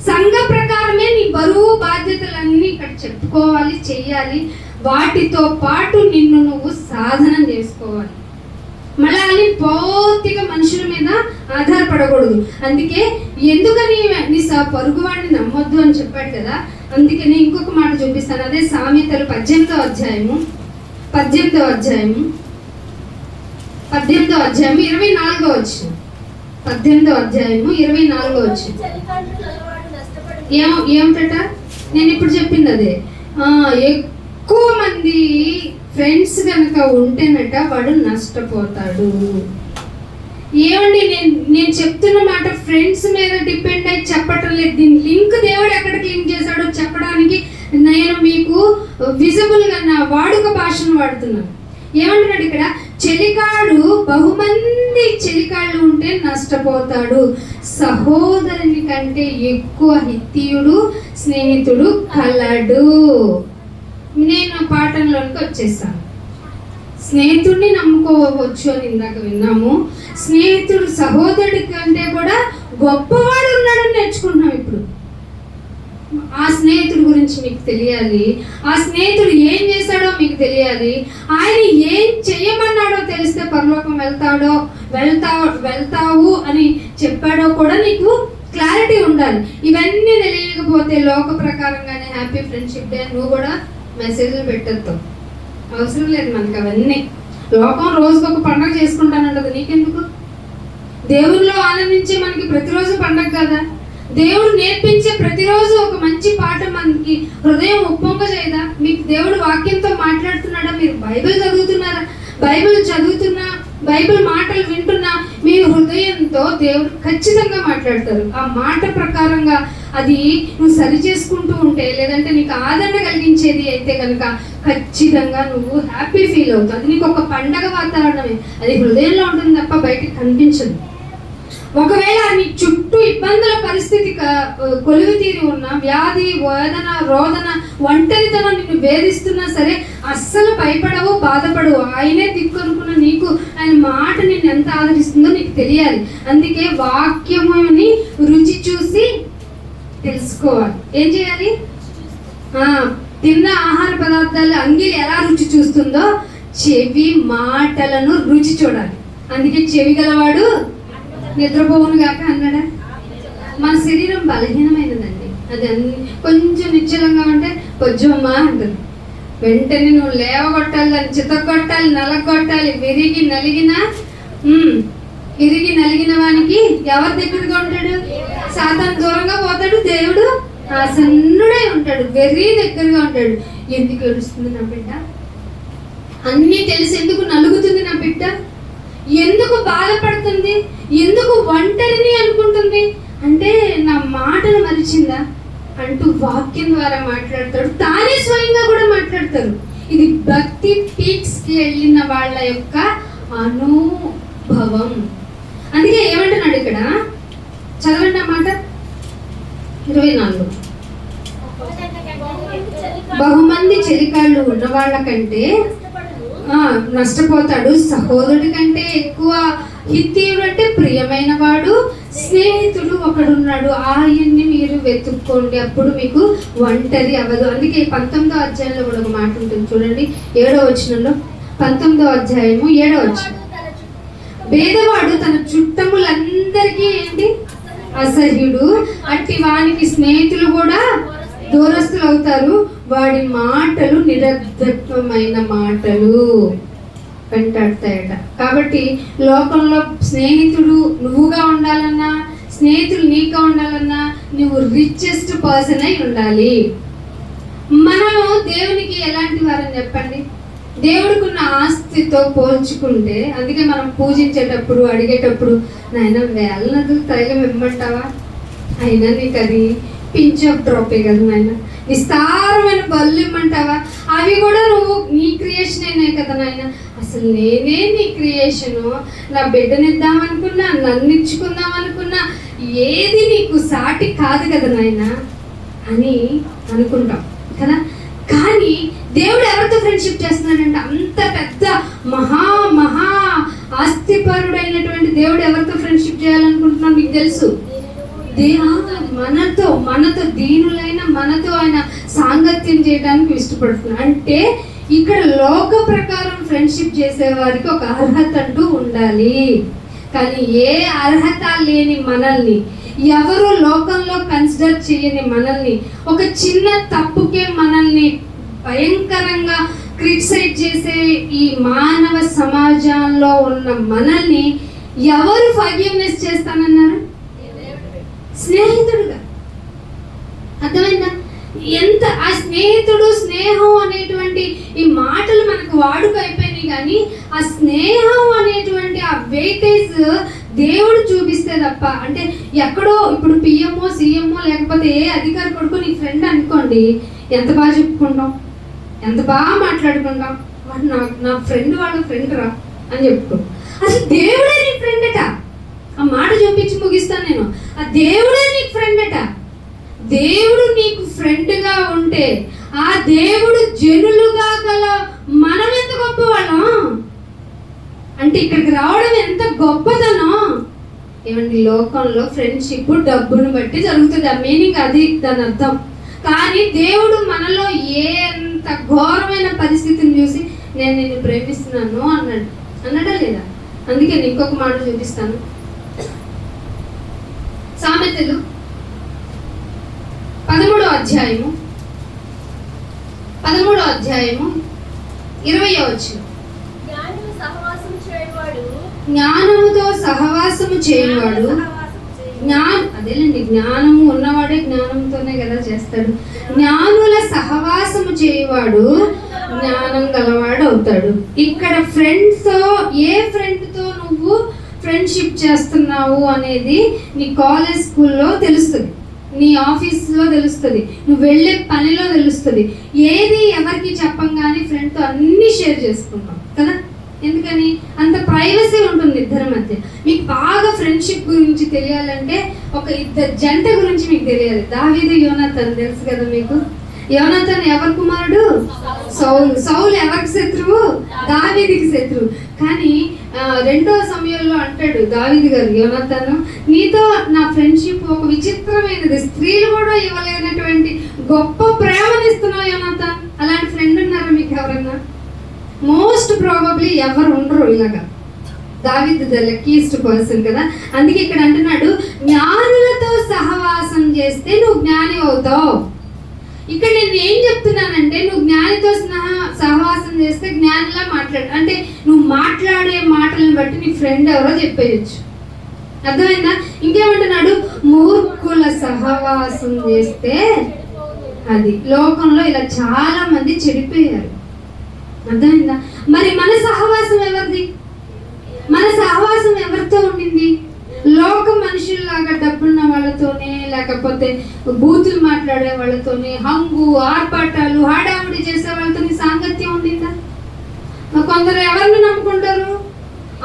సంఘ ప్రకారమే నీ బరువు బాధ్యతలన్నీ ఇక్కడ చెప్పుకోవాలి, చెయ్యాలి. వాటితో పాటు నిన్ను నువ్వు సాధన చేసుకోవాలి. మళ్ళీ అని భౌతిక మనుషుల మీద ఆధారపడకూడదు. అందుకే ఎందుకని నీ పొరుగు వాడిని నమ్మొద్దు అని చెప్పాడు కదా. అందుకని ఇంకొక మాట చూపిస్తాను. అదే సామెతలు 18వ అధ్యాయము 24వ వచనం. 18వ అధ్యాయము 24వ వచనం. ఏమిటట? నేను ఇప్పుడు చెప్పింది అదే. ఎక్కువ మంది ఫ్రెండ్స్ కనుక ఉంటేనట వాడు నష్టపోతాడు. ఏమండి, నేను చెప్తున్న మాట ఫ్రెండ్స్ మీద డిపెండ్ అయి చెప్పటం లేదు. దీని లింక్ దేవుడు ఎక్కడికి లింక్ చేశాడో చెప్పడానికి నేను మీకు విజిబుల్గా నా వాడుక భాషను వాడుతున్నాను. ఏమంటున్నాడు ఇక్కడ? చెలికాడు బహుమంది చెలికాళ్ళు ఉంటే నష్టపోతాడు. సహోదరుని కంటే ఎక్కువ హిత్తీయుడు స్నేహితుడు కలడు. నేను పాఠంలోనికి వచ్చేసాను. స్నేహితుడిని నమ్ముకోవచ్చు అని ఇందాక విన్నాము. స్నేహితుడు సహోదరుడి కంటే కూడా గొప్పవాడు ఉన్నాడని నేర్చుకుంటున్నాం ఇప్పుడు. ఆ స్నేహితుడి గురించి మీకు తెలియాలి. ఆ స్నేహితుడు ఏం చేశాడో మీకు తెలియాలి. ఆయన ఏం చేయమన్నాడో తెలిస్తే పరలోకం వెళ్తావు అని చెప్పాడో కూడా నీకు క్లారిటీ ఉండాలి. ఇవన్నీ తెలియకపోతే లోక ప్రకారంగానే హ్యాపీ ఫ్రెండ్షిప్ డే నువ్వు కూడా మెసేజ్లు పెట్టద్దు. అవసరం లేదు మనకు అవన్నీ. లోకం రోజుకొక పండుగ చేసుకుంటానంటది, నీకెందుకు? దేవుల్లో ఆనందించే మనకి ప్రతిరోజు పండగ కదా. దేవుడు నేర్పించే ప్రతిరోజు ఒక మంచి పాఠం మనకి హృదయం ఉప్పొంగ చేయదా? మీకు దేవుడు వాక్యంతో మాట్లాడుతున్నాడా? మీరు బైబిల్ చదువుతున్నారా? బైబిల్ మాటలు వింటున్నా మీ హృదయంతో దేవుడు ఖచ్చితంగా మాట్లాడతారు. ఆ మాట ప్రకారంగా అది నువ్వు సరి చేసుకుంటూ ఉంటే, లేదంటే నీకు ఆదరణ కలిగించేది అయితే కనుక ఖచ్చితంగా నువ్వు హ్యాపీ ఫీల్ అవుతావు. అది నీకు ఒక పండగ వాతావరణమే. అది హృదయంలో ఉంటుంది తప్ప బయటికి కనిపించదు. ఒకవేళ నీ చుట్టూ ఇబ్బందుల పరిస్థితి కొలువు తీరి ఉన్నా, వ్యాధి, వేదన, రోదన, ఒంటరితనం నిన్ను వేధిస్తున్నా సరే అస్సలు భయపడవు, బాధపడవు. ఆయనే దిక్కు అనుకున్న నీకు ఆయన మాట నిన్ను ఎంత ఆదరిస్తుందో నీకు తెలియాలి. అందుకే వాక్యముని రుచి చూసి తెలుసుకోవాలి. ఏం చేయాలి? తిన్న ఆహార పదార్థాలు అంగిలి ఎలా రుచి చూస్తుందో చెవి మాటలను రుచి చూడాలి. అందుకే చెవి గలవాడు నిద్రపోవును గాక అన్నాడా? మన శరీరం బలహీనమైనదండి. అది కొంచెం నిశ్చలంగా ఉంటే పొజ్జమ్మా అంటుంది. వెంటనే నువ్వు లేవగొట్టాలి, దాన్ని చితగొట్టాలి, నలగొట్టాలి. విరిగి నలిగిన వానికి ఎవరి దగ్గరగా ఉంటాడు? సాతాను దూరంగా పోతాడు. దేవుడు ఆసన్నుడై ఉంటాడు, వెర్రి దగ్గరగా ఉంటాడు. ఎందుకు ఏడుస్తుంది నా బిడ్డ? అన్నీ తెలిసి ఎందుకు నలుగుతుంది నా బిడ్డ? ఎందుకు బాధపడుతుంది? ఎందుకు ఒంటరిని అనుకుంటుంది? అంటే నా మాటను మరిచిందా అంటూ వాక్యం ద్వారా మాట్లాడతాడు. తానే స్వయంగా కూడా మాట్లాడతారు. ఇది భక్తి పీక్స్కి వెళ్ళిన వాళ్ళ యొక్క అనుభవం. అందుకే ఏమంటున్నాడు ఇక్కడ, చదవండి ఆ మాట 24. బహుమంది చెలికాళ్ళు ఉన్న వాళ్ళ కంటే నష్టపోతాడు. సహోదరుడి కంటే ఎక్కువ హిత్తీయుడు అంటే ప్రియమైన వాడు, స్నేహితుడు ఒకడున్నాడు. ఆయన్ని మీరు వెతుక్కోండి, అప్పుడు మీకు ఒంటరి అవ్వదు. అందుకే 19వ అధ్యాయంలో కూడా ఒక మాట ఉంటుంది చూడండి, 7వ వచనంలో. 19వ అధ్యాయము 7వ వచనం. భేదవాడు తన చుట్టములందరికీ ఏంటి? అసహ్యుడు. అట్టి వానికి స్నేహితులు కూడా దూరస్తులు అవుతారు. వాడి మాటలు నిరర్ధకమైన మాటలు వెంటాడతాయట. కాబట్టి లోకంలో స్నేహితుడు నువ్వుగా ఉండాలన్నా, స్నేహితులు నీగా ఉండాలన్నా నువ్వు రిచెస్ట్ పర్సన్ అయి ఉండాలి. మనము దేవునికి ఎలాంటి వారని చెప్పండి? దేవుడికున్న ఆస్తితో పోల్చుకుంటే, అందుకే మనం పూజించేటప్పుడు అడిగేటప్పుడు, నాయన వేలనదు తైలం ఇమ్మంటావా? అయినా నీకు అది పించ్ ఆఫ్ డ్రాపే కదా నాయన. విస్తారమైన బళ్ళు ఇమ్మంటావా? అవి కూడా నువ్వు నీ క్రియేషన్ అయినాయి కదా నాయన. అసలు నేనే నీ క్రియేషను. నా బిడ్డనిద్దామనుకున్నా, నన్ను ఇచ్చుకుందాం అనుకున్నా, ఏది నీకు సాటి కాదు కదా నాయన అని అనుకుంటాం కదా. కానీ దేవుడు ఎవరితో ఫ్రెండ్షిప్ చేస్తున్నాడంటే, అంత పెద్ద మహా ఆస్తిపరుడైనటువంటి దేవుడు ఎవరితో ఫ్రెండ్షిప్ చేయాలనుకుంటున్నాడు మీకు తెలుసు? మనతో దీనులైన మనతో ఆయన సాంగత్యం చేయడానికి ఇష్టపడుతున్నాడు. అంటే ఇక్కడ లోక ప్రకారం ఫ్రెండ్షిప్ చేసే వారికి ఒక అర్హత అంటూ ఉండాలి. కానీ ఏ అర్హత లేని మనల్ని, ఎవరు లోకంలో కన్సిడర్ చేయని మనల్ని, ఒక చిన్న తప్పుకే మనల్ని భయంకరంగా క్రిటిసైజ్ చేసే ఈ మానవ సమాజంలో ఉన్న మనల్ని ఎవరు ఫర్గివ్నెస్ చేస్తానన్నారు? స్నేహితుడుగా. అర్థమైందా? ఎంత ఆ స్నేహితుడు, స్నేహం అనేటువంటి ఈ మాటలు మనకు వాడుక అయిపోయినాయి. కానీ ఆ స్నేహం అనేటువంటి ఆ వెయిటేజ్ దేవుడు చూపిస్తే తప్ప, అంటే ఎక్కడో ఇప్పుడు పిఎంఓ, సిఎంఓ లేకపోతే ఏ అధికారి కొడుకు నీ ఫ్రెండ్ అనుకోండి, ఎంత బాగా చెప్పుకుంటాం, ఎంత బాగా మాట్లాడుకుంటాం. నా ఫ్రెండ్ వాళ్ళ ఫ్రెండ్ రా, అని చెప్పుకో. అసలు దేవుడే నీ ఫ్రెండ్ అట. ఆ మాట చూపించి ముగిస్తాను నేను. ఆ దేవుడే నీకు ఫ్రెండ్ అట. దేవుడు నీకు ఫ్రెండ్గా ఉంటే ఆ దేవుడు జనులుగా గల మనం ఎంత గొప్పవాళ్ళం అంటే ఇక్కడికి రావడం ఎంత గొప్పదనో. ఏమండి, లోకంలో ఫ్రెండ్షిప్ డబ్బును బట్టి జరుగుతుంది. ఆ మీనింగ్ అది, దాని అర్థం. కానీ దేవుడు మనలో ఎంత ఘోరమైన పరిస్థితిని చూసి నేను నిన్ను ప్రేమిస్తున్నాను అన్నాడా లేదా? అందుకే నేను ఇంకొక మాట చూపిస్తాను. సామెతలు 13వ అధ్యాయము 20వ వచనం. జ్ఞానముతో సహవాసము చేయవాడు అదేలేండి, జ్ఞానము ఉన్నవాడే జ్ఞానంతోనే కదా చేస్తాడు. జ్ఞానుల సహవాసము చేయవాడు జ్ఞానం గలవాడు అవుతాడు. ఇక్కడ ఫ్రెండ్స్తో, ఏ ఫ్రెండ్తో నువ్వు ఫ్రెండ్షిప్ చేస్తున్నావు అనేది నీ కాలేజ్ స్కూల్లో తెలుస్తుంది, నీ ఆఫీస్లో తెలుస్తుంది, నువ్వు వెళ్ళే పనిలో తెలుస్తుంది. ఏది ఎవరికి చెప్పంగానే ఫ్రెండ్తో అన్నీ షేర్ చేసుకుంటాం కదా. ఎందుకని? అంత ప్రైవసీ ఉంటుంది ఇద్దరి మధ్య. మీకు బాగా ఫ్రెండ్షిప్ గురించి తెలియాలంటే ఒక ఇద్దరు జంట గురించి మీకు తెలియాలి. దావీదు, యోనాతాన్ తెలుసు కదా మీకు. యోనాతాన్ ఎవరి కుమారుడు? సౌలు ఎవరికి శత్రువు? దావీదుకి శత్రువు. కానీ 2వ సమయంలో అంటాడు దావీదు గారు, యోనాతాను నీతో నా ఫ్రెండ్షిప్ ఒక విచిత్రమైనది, స్త్రీలు కూడా ఇవ్వలేనటువంటి గొప్ప ప్రేమనిస్తున్నావు యోనాతాన్. అలాంటి ఫ్రెండ్ ఉన్నారా మీకు ఎవరన్నా? మోస్ట్ ప్రాబబ్లీ ఎవరు ఉండరు ఇలాగా. దావీదు ద లక్కీయెస్ట్ పర్సన్ కదా. అందుకే ఇక్కడ అంటున్నాడు, జ్ఞానులతో సహవాసం చేస్తే నువ్వు జ్ఞాని అవుతావు. ఇక్కడ నేను ఏం చెప్తున్నానంటే, నువ్వు జ్ఞానితో సహవాసం చేస్తే జ్ఞానిలా మాట్లాడు అంటే నువ్వు మాట్లాడే మాటలను బట్టి నీ ఫ్రెండ్ ఎవరో చెప్పేయచ్చు. అర్థమైందా? ఇంకేమంటున్నాడు, మూర్ఖుల సహవాసం చేస్తే అది. లోకంలో ఇలా చాలా మంది చెడిపోయారు. అర్థమైందా? మరి మన సహవాసం ఎవరిది? మన సహవాసం ఎవరితో ఉండింది? లోక మనుషుల్లాగా డబ్బున్న వాళ్ళతోనే, లేకపోతే బూతులు మాట్లాడే వాళ్ళతోనే, హంగు ఆర్పాటాలు హడావుడి చేసే వాళ్ళతోనే సాంగత్యం ఉండిందా? కొందరు ఎవరిని నమ్ముకుంటారు?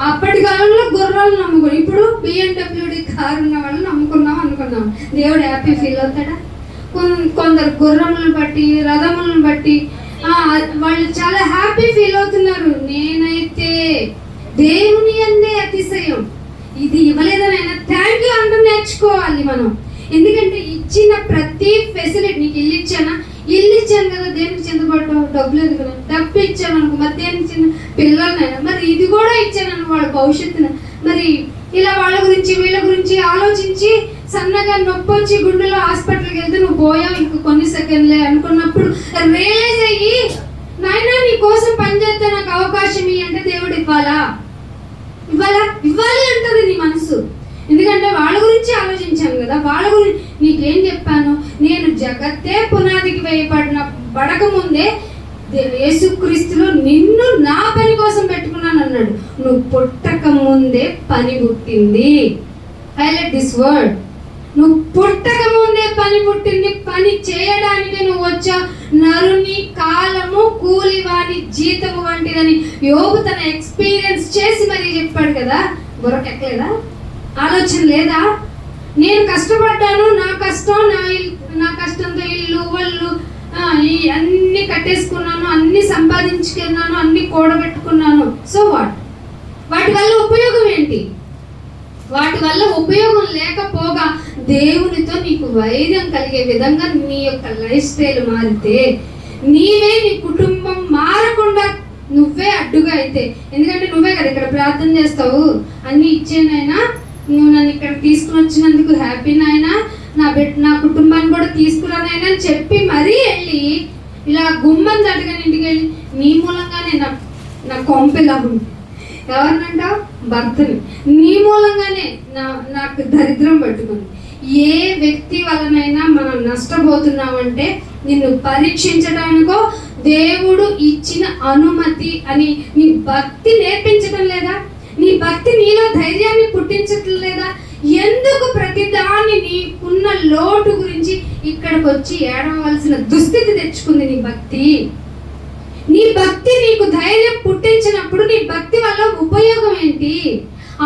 అప్పటి కాలంలో గుర్రాలు నమ్ముకుని, ఇప్పుడు BMW కారు ఉన్న వాళ్ళు నమ్ముకున్నాం అనుకున్నాం. దేవుడు హ్యాపీ ఫీల్ అవుతాడా? కొందరు గుర్రములను బట్టి, రథములను బట్టి వాళ్ళు చాలా హ్యాపీ ఫీల్ అవుతున్నారు. నేనైతే దేవుని అందే అతిశయం. ఇది ఇవ్వలేదనైనా థ్యాంక్ యూ అంటూ నేర్చుకోవాలి మనం. ఎందుకంటే ఇచ్చిన ప్రతి ఫెసిలిటీ, నీకు ఇల్లు ఇచ్చానా, ఇల్లు ఇచ్చాను కదా, దేనికి చెందబడ్డావు? డబ్బు లేదు కదా. డబ్బు ఇచ్చాను అనుకో, మరి దేనికి చెంది? పిల్లలనైనా. మరి ఇది కూడా ఇచ్చాను వాళ్ళ భవిష్యత్తున. మరి ఇలా వాళ్ళ గురించి వీళ్ళ గురించి ఆలోచించి సన్నగా నొప్పి వచ్చి గుండెలో హాస్పిటల్కి వెళ్తే నువ్వు పోయావు ఇంక కొన్ని సెకండ్లే అనుకున్నప్పుడు రియలైజ్ అయ్యి, నాయనా నీ కోసం పనిచేస్తే నాకు అవకాశం ఇవ్వి అంటే దేవుడు ఇవ్వాలి అంటది నీ మనసు. ఎందుకంటే వాళ్ళ గురించి ఆలోచించాను కదా. వాళ్ళ గురించి నీకేం చెప్పాను? నేను జగత్తే పునాదికి పడక ముందే యేసుక్రీస్తులో నిన్ను నా పని కోసం పెట్టుకున్నాను అన్నాడు. నువ్వు పుట్టక ముందే పని పుట్టింది. Highlight this word. నువ్వు పుట్టక ముందే పని పుట్టింది. పని చేయడానికి నువ్వు వచ్చా. నరుని కాలము కూలివాని జీతము వంటిదని యోబు తన ఎక్స్పీరియన్స్ చేసి మరీ చెప్పాడు కదా. బుర్రకెక్కలేదా? ఆలోచన లేదా? నేను కష్టపడ్డాను, నా కష్టంతో ఇల్లు వాళ్ళు అన్ని కట్టేసుకున్నాను, అన్ని సంపాదించుకున్నాను, అన్ని కూడబెట్టుకున్నాను. సో వాటి వల్ల ఉపయోగం ఏంటి? వాటి వల్ల ఉపయోగం లేకపోగా దేవునితో నీకు వైద్యం కలిగే విధంగా నీ యొక్క లైఫ్ స్టైల్ మారితే, నీవే నీ కుటుంబం మారకుండా నువ్వే అడ్డుగా అయితే. ఎందుకంటే నువ్వే కదా ఇక్కడ ప్రార్థన చేస్తావు, అన్ని ఇచ్చేనైనా నువ్వు నన్ను ఇక్కడ తీసుకుని వచ్చినందుకు హ్యాపీ నాయనా, నా కుటుంబాన్ని కూడా తీసుకురానైనా అని చెప్పి మరీ వెళ్ళి ఇలా గుమ్మం దడగని ఇంటికి వెళ్ళి నీ మూలంగానే నా కొంపెలా ఉంది. ఎవరినంటావు? భర్తని. నీ మూలంగానే నాకు దరిద్రం పట్టుకుంది. ఏ వ్యక్తి వలనైనా మనం నష్టపోతున్నామంటే నిన్ను పరీక్షించడానికో దేవుడు ఇచ్చిన అనుమతి అని నీ భక్తి నేర్పించడం లేదా? నీ భక్తి నీలో ధైర్యాన్ని పుట్టించటం లేదా? ఎందుకు ప్రతిదాన్ని నీకున్న లోటు గురించి ఇక్కడికి వచ్చి ఏడవలసిన దుస్థితి తెచ్చుకుంది నీ భక్తి? నీ భక్తి నీకు ధైర్యం పుట్టించినప్పుడు నీ భక్తి వల్ల ఉపయోగం ఏంటి?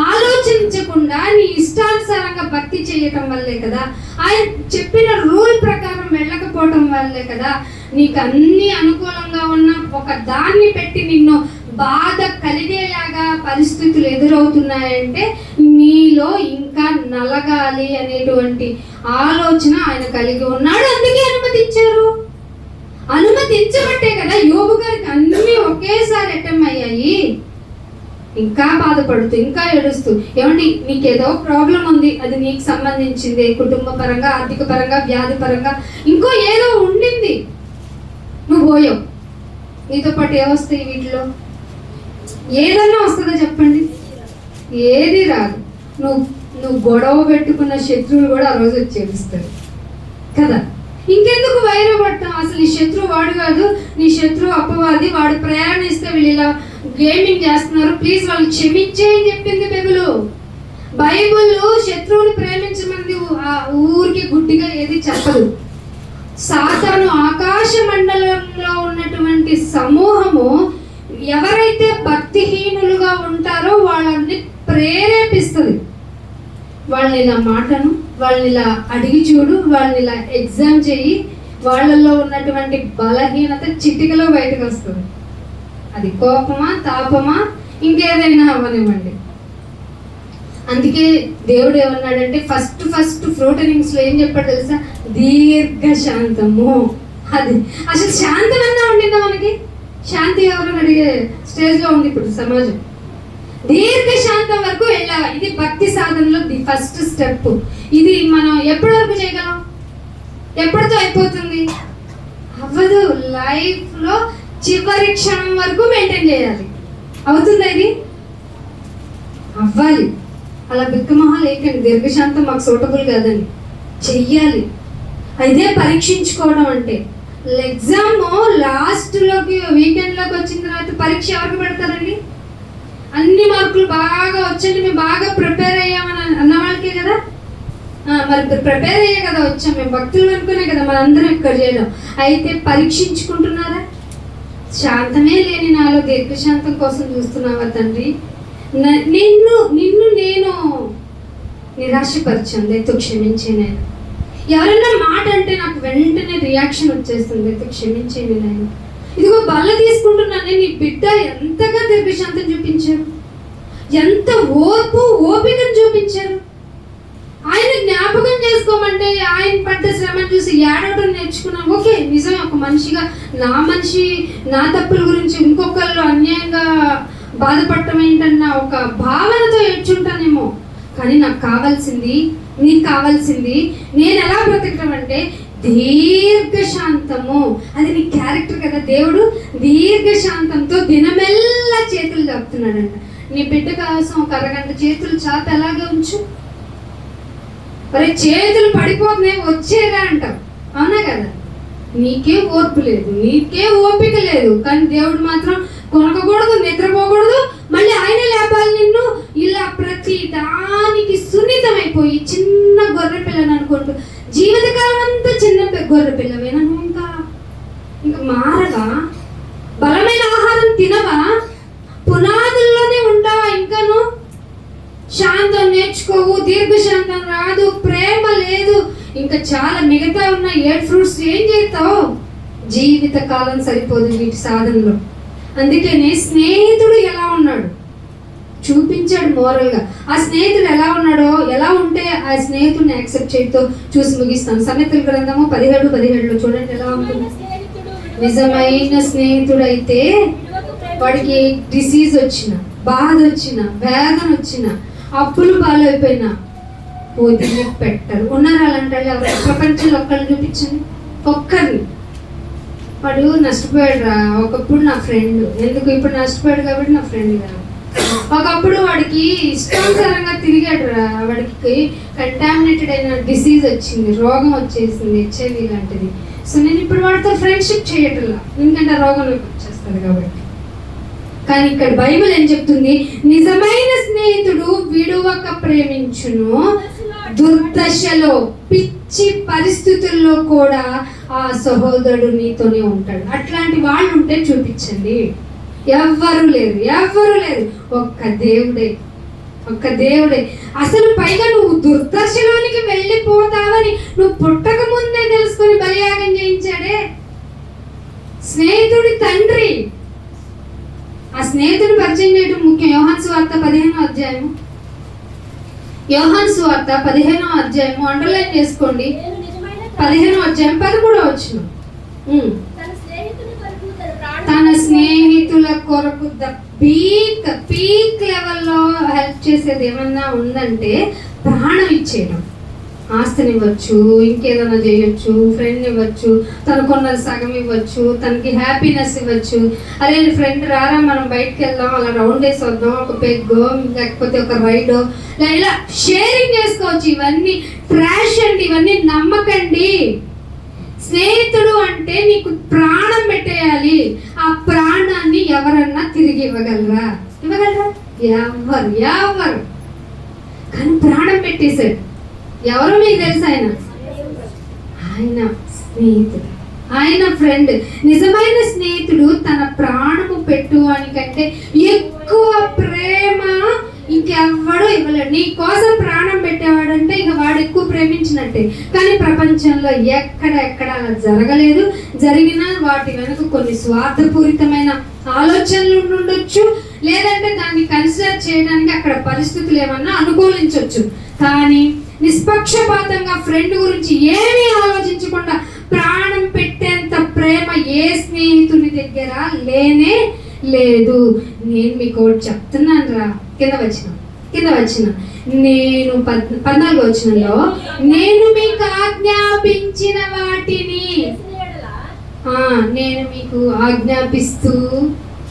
ఆలోచించకుండా నీ ఇష్టానుసారంగా భక్తి చేయటం వల్లే కదా, ఆయన చెప్పిన రూల్ ప్రకారం వెళ్ళకపోవటం వల్లే కదా నీకు అన్ని అనుకూలంగా ఉన్న ఒక దాన్ని పెట్టి నిన్ను బాధ కలిగేలాగా పరిస్థితులు ఎదురవుతున్నాయంటే నీలో ఇంకా నలగాలి అనేటువంటి ఆలోచన ఆయన కలిగి ఉన్నాడు. అందుకే అనుమతించారు. అనుమతించబట్టే కదా యోబు గారికి అన్ని ఒకేసారి అటెంప్ట్ అయ్యాయి. ఇంకా బాధపడుతూ ఇంకా ఏడుస్తూ, ఏమండి నీకేదో ప్రాబ్లం ఉంది, అది నీకు సంబంధించింది, కుటుంబ పరంగా, ఆర్థిక పరంగా, వ్యాధి పరంగా, ఇంకో ఏదో ఉండింది, నువ్వు పోయావు. నీతో పాటు ఏమొస్తాయి వీటిలో? ఏదన్నా వస్తుందా చెప్పండి? ఏది రాదు. నువ్వు గొడవ పెట్టుకున్న శత్రువులు కూడా ఆ రోజు వచ్చి ఏడుస్తారు కదా. ఇంకెందుకు వైరపడటం? అసలు నీ శత్రువు వాడు కాదు, నీ శత్రువు అపవాది, వాడు ప్రయాణిస్తే వీళ్ళు ఇలా గేమింగ్ చేస్తున్నారు, ప్లీజ్ వాళ్ళు క్షమించే అని చెప్పింది బైబిల్. బైబిల్ శత్రువుని ప్రేమించమంది ఊరికి గుడ్డిగా ఏది చెప్పదు. సాతాను ఆకాశ మండలంలో ఉన్నటువంటి సమూహము ఎవరైతే భక్తిహీనులుగా ఉంటారో వాళ్ళని ప్రేరేపిస్తుంది. వాళ్ళని ఇలా మాటను, వాళ్ళని ఇలా అడిగి చూడు, వాళ్ళని ఇలా ఎగ్జామ్ చేయి, వాళ్ళల్లో ఉన్నటువంటి బలహీనత చిటికలో బయటకు వస్తుంది. అది కోపమా, తాపమా, ఇంకేదైనా అవ్వనివ్వండి. అందుకే దేవుడు ఏమన్నాడంటే ఫస్ట్ ఫ్రూటనింగ్స్ లో ఏం చెప్పాడు తెలుసా? దీర్ఘశాంతము. అది అసలు శాంతం అన్నా ఉండిందా మనకి? శాంతి ఎవరు అడిగే స్టేజ్ లో ఉంది ఇప్పుడు సమాజం. దీర్ఘశాంతం వరకు వెళ్ళావా? ఇది భక్తి సాధనలో ది ఫస్ట్ స్టెప్. ఇది మనం ఎప్పటి వరకు చేయగలం? ఎప్పటితో అయిపోతుంది? అవ్వదు. లైఫ్ లో చివరి క్షణం వరకు మెయింటైన్ చేయాలి. అవుతుందా ఇది? అవ్వాలి. అలా బిక్కమొహం లేకండి, దీర్ఘశాంతం మాకు సూటబుల్ కాదని చెయ్యాలి. అయితే పరీక్షించుకోవడం అంటే ఎగ్జామ్ లాస్ట్లోకి వీకెండ్లోకి వచ్చిన తర్వాత పరీక్ష ఎవరికి పెడతారండి? అన్ని మార్కులు బాగా వచ్చండి, మేము బాగా ప్రిపేర్ అయ్యామని అన్న వాళ్ళకే కదా. మరి ప్రిపేర్ అయ్యే కదా వచ్చాం, మేము భక్తులు అనుకునే కదా మనందరం ఇక్కడ చేయడం. అయితే పరీక్షించుకుంటున్నారా? శాంతమే లేని నాలో దీర్ఘశాంతం కోసం చూస్తున్నావా తండ్రి? నిన్ను నేను నిరాశపరిచాను, దయతో క్షమించే నేను. ఎవరైనా మాట అంటే నాకు వెంటనే రియాక్షన్ వచ్చేస్తుంది, దయతో క్షమించేది నేను. ఇదిగో బల్ల తీసుకుంటున్నాను, నీ బిడ్డ ఎంతగా దీర్ఘశాంతం చూపించారు, ఎంత ఓపికను చూపించారు. ఆయన జ్ఞాపకం చేసుకోమంటే ఆయన పడ్డ శ్రమను చూసి ఏడవడం నేర్చుకున్నాను. ఓకే, నిజమే, ఒక మనిషిగా నా తప్పుల గురించి ఇంకొకళ్ళు అన్యాయంగా బాధపడటం ఏంటన్న ఒక భావనతో ఏడ్చుంటానేమో. కానీ నీకు కావాల్సింది నేను ఎలా బ్రతకటం అంటే దీర్ఘశాంతము. అది నీ క్యారెక్టర్ కదా. దేవుడు దీర్ఘశాంతంతో దినమెల్లా చేతులు చాపుతున్నాడంట. నీ బిడ్డ కోసం ఒక అరగంట చేతులు చాపి అలాగే ఉంచు. మరి చేతులు పడిపోతున్నాయి వచ్చేరా అంటాం, అవునా కదా? నీకే ఓర్పు లేదు, నీకే ఓపిక లేదు, కానీ దేవుడు మాత్రం కొనకూడదు, నిద్రపోకూడదు, మళ్ళీ ఆయన లేపాలి నిన్ను. ఇలా ప్రతి దానికి సున్నితమైపోయి చిన్న గొర్రె పిల్లని అనుకుంటూ జీవితకాలం అంతా చిన్న గొర్రె పిల్లవేనా నువ్వు? ఇంకా మారవా? బలమైన ఆహారం తినవా? పునాదుల్లోనే ఉంటావా? ఇంకాను శాంతం నేర్చుకోవు, దీర్ఘశాంతం రాదు, ప్రేమ లేదు, ఇంకా చాలా మిగతా ఉన్న 8 ఫ్రూట్స్ ఏం చేస్తావు? జీవిత కాలం సరిపోదు వీటి సాధనలో. అందుకనే స్నేహితుడు ఎలా ఉన్నాడు చూపించాడు మోరల్గా. ఆ స్నేహితుడు ఎలా ఉన్నాడో, ఎలా ఉంటే ఆ స్నేహితుడిని యాక్సెప్ట్ చేయతో చూసి ముగిస్తాను. సామెతల గ్రంథము 17:17 చూడండి ఎలా ఉంటుంది. నిజమైన స్నేహితుడు అయితే వాడికి డిసీజ్ వచ్చిన, బాధ వచ్చిన, వేదన వచ్చిన, అప్పులు పాలైపోయినా వదిలి పెట్టరు. ఉన్నారు అలాంటి వాళ్ళు ప్రపంచంలో ఒక్కరిని చూపించండి, ఒక్కరిని. వాడు నష్టపోయాడు రా, ఒకప్పుడు నా ఫ్రెండ్, ఎందుకు ఇప్పుడు నష్టపోయాడు కాబట్టి నా ఫ్రెండ్ కదా. ఒకప్పుడు వాడికి ఇష్టానుసారంగా తిరిగాడు రా, వాడికి కంటామినేటెడ్ అయిన డిసీజ్ వచ్చింది, రోగం వచ్చేసింది, HIV లాంటిది. సో నేను ఇప్పుడు వాడితో ఫ్రెండ్షిప్ చేయట్లా, ఎందుకంటే ఆ రోగంలోకి వచ్చేస్తుంది కాబట్టి. కానీ ఇక్కడ బైబిల్ ఏం చెప్తుంది? నిజమైన స్నేహితుడు విడువక ప్రేమించును, దుర్దశలో, పిచ్చి పరిస్థితుల్లో కూడా ఆ సహోదరుడు నీతోనే ఉంటాడు. అట్లాంటి వాళ్ళు ఉంటే చూపించండి. ఎవ్వరు లేరు. ఒక్క దేవుడే. అసలు పైగా నువ్వు దుర్దశలోనికి వెళ్ళిపోతావని నువ్వు పుట్టక ముందే తెలుసుకొని బలియాగం చేయించాడే స్నేహితుడి తండ్రి. ఆ స్నేహితుడు పరిచయం చేయడం ముఖ్యం. యోహాను సువార్త 15వ అధ్యాయము, యోహాను సువార్త 15వ అధ్యాయము అండర్లైన్ చేసుకోండి. 15వ అధ్యాయం 13వ వచనం. తన స్నేహితుల కొరకు పీక్ లెవెల్లో హెల్ప్ చేసేది ఏమన్నా ఉందంటే ప్రాణం ఇచ్చేయడం. ఆస్తిని ఇవ్వచ్చు, ఇంకేదైనా చేయొచ్చు, ఫ్రెండ్ ఇవ్వచ్చు, తనకున్నది సగం ఇవ్వచ్చు, తనకి హ్యాపీనెస్ ఇవ్వచ్చు. అరే ఫ్రెండ్ రారా మనం బయటకు వెళ్దాం, అలా రౌండ్ వేసి వద్దాం, ఒక పెగ్గో లేకపోతే ఒక రైడో, ఇలా షేరింగ్ చేసుకోవచ్చు. ఇవన్నీ ట్రాష్ అండి, ఇవన్నీ నమ్మకండి. స్నేహితుడు అంటే నీకు ప్రాణం పెట్టేయాలి. ఆ ప్రాణాన్ని ఎవరన్నా తిరిగి ఇవ్వగలరా? ఎవరు కానీ ప్రాణం పెట్టేశాడు. ఎవరో మీకు తెలుసు, ఆయన స్నేహితుడు, ఆయన ఫ్రెండ్. నిజమైన స్నేహితుడు తన ప్రాణము పెట్టువానికంటే ఎక్కువ ప్రేమ ఇంకెవ్వడూ ఇవ్వలేడు. నీ కోసం ప్రాణం పెట్టేవాడంటే ఇక వాడు ఎక్కువ ప్రేమించినట్టే. కానీ ప్రపంచంలో ఎక్కడ అలా జరగలేదు. జరిగినా వాటి వెనుక కొన్ని స్వార్థపూరితమైన ఆలోచనలు ఉండొచ్చు, లేదంటే దాన్ని కన్సిడర్ చేయడానికి అక్కడ పరిస్థితులు ఏమన్నా అనుకూలించవచ్చు. కానీ నిష్పక్షపాతంగా ఫ్రెండ్ గురించి ఏమీ ఆలోచించకుండా ప్రాణం పెట్టేంత ప్రేమ ఏ స్నేహితుని దగ్గర లేనే లేదు. నేను మీకు ఒకటి చెప్తున్నాను రా. కింద వచ్చిన నేను 14వ వచనంలో, నేను మీకు ఆజ్ఞాపించిన వాటిని నేను మీకు ఆజ్ఞాపిస్తూ,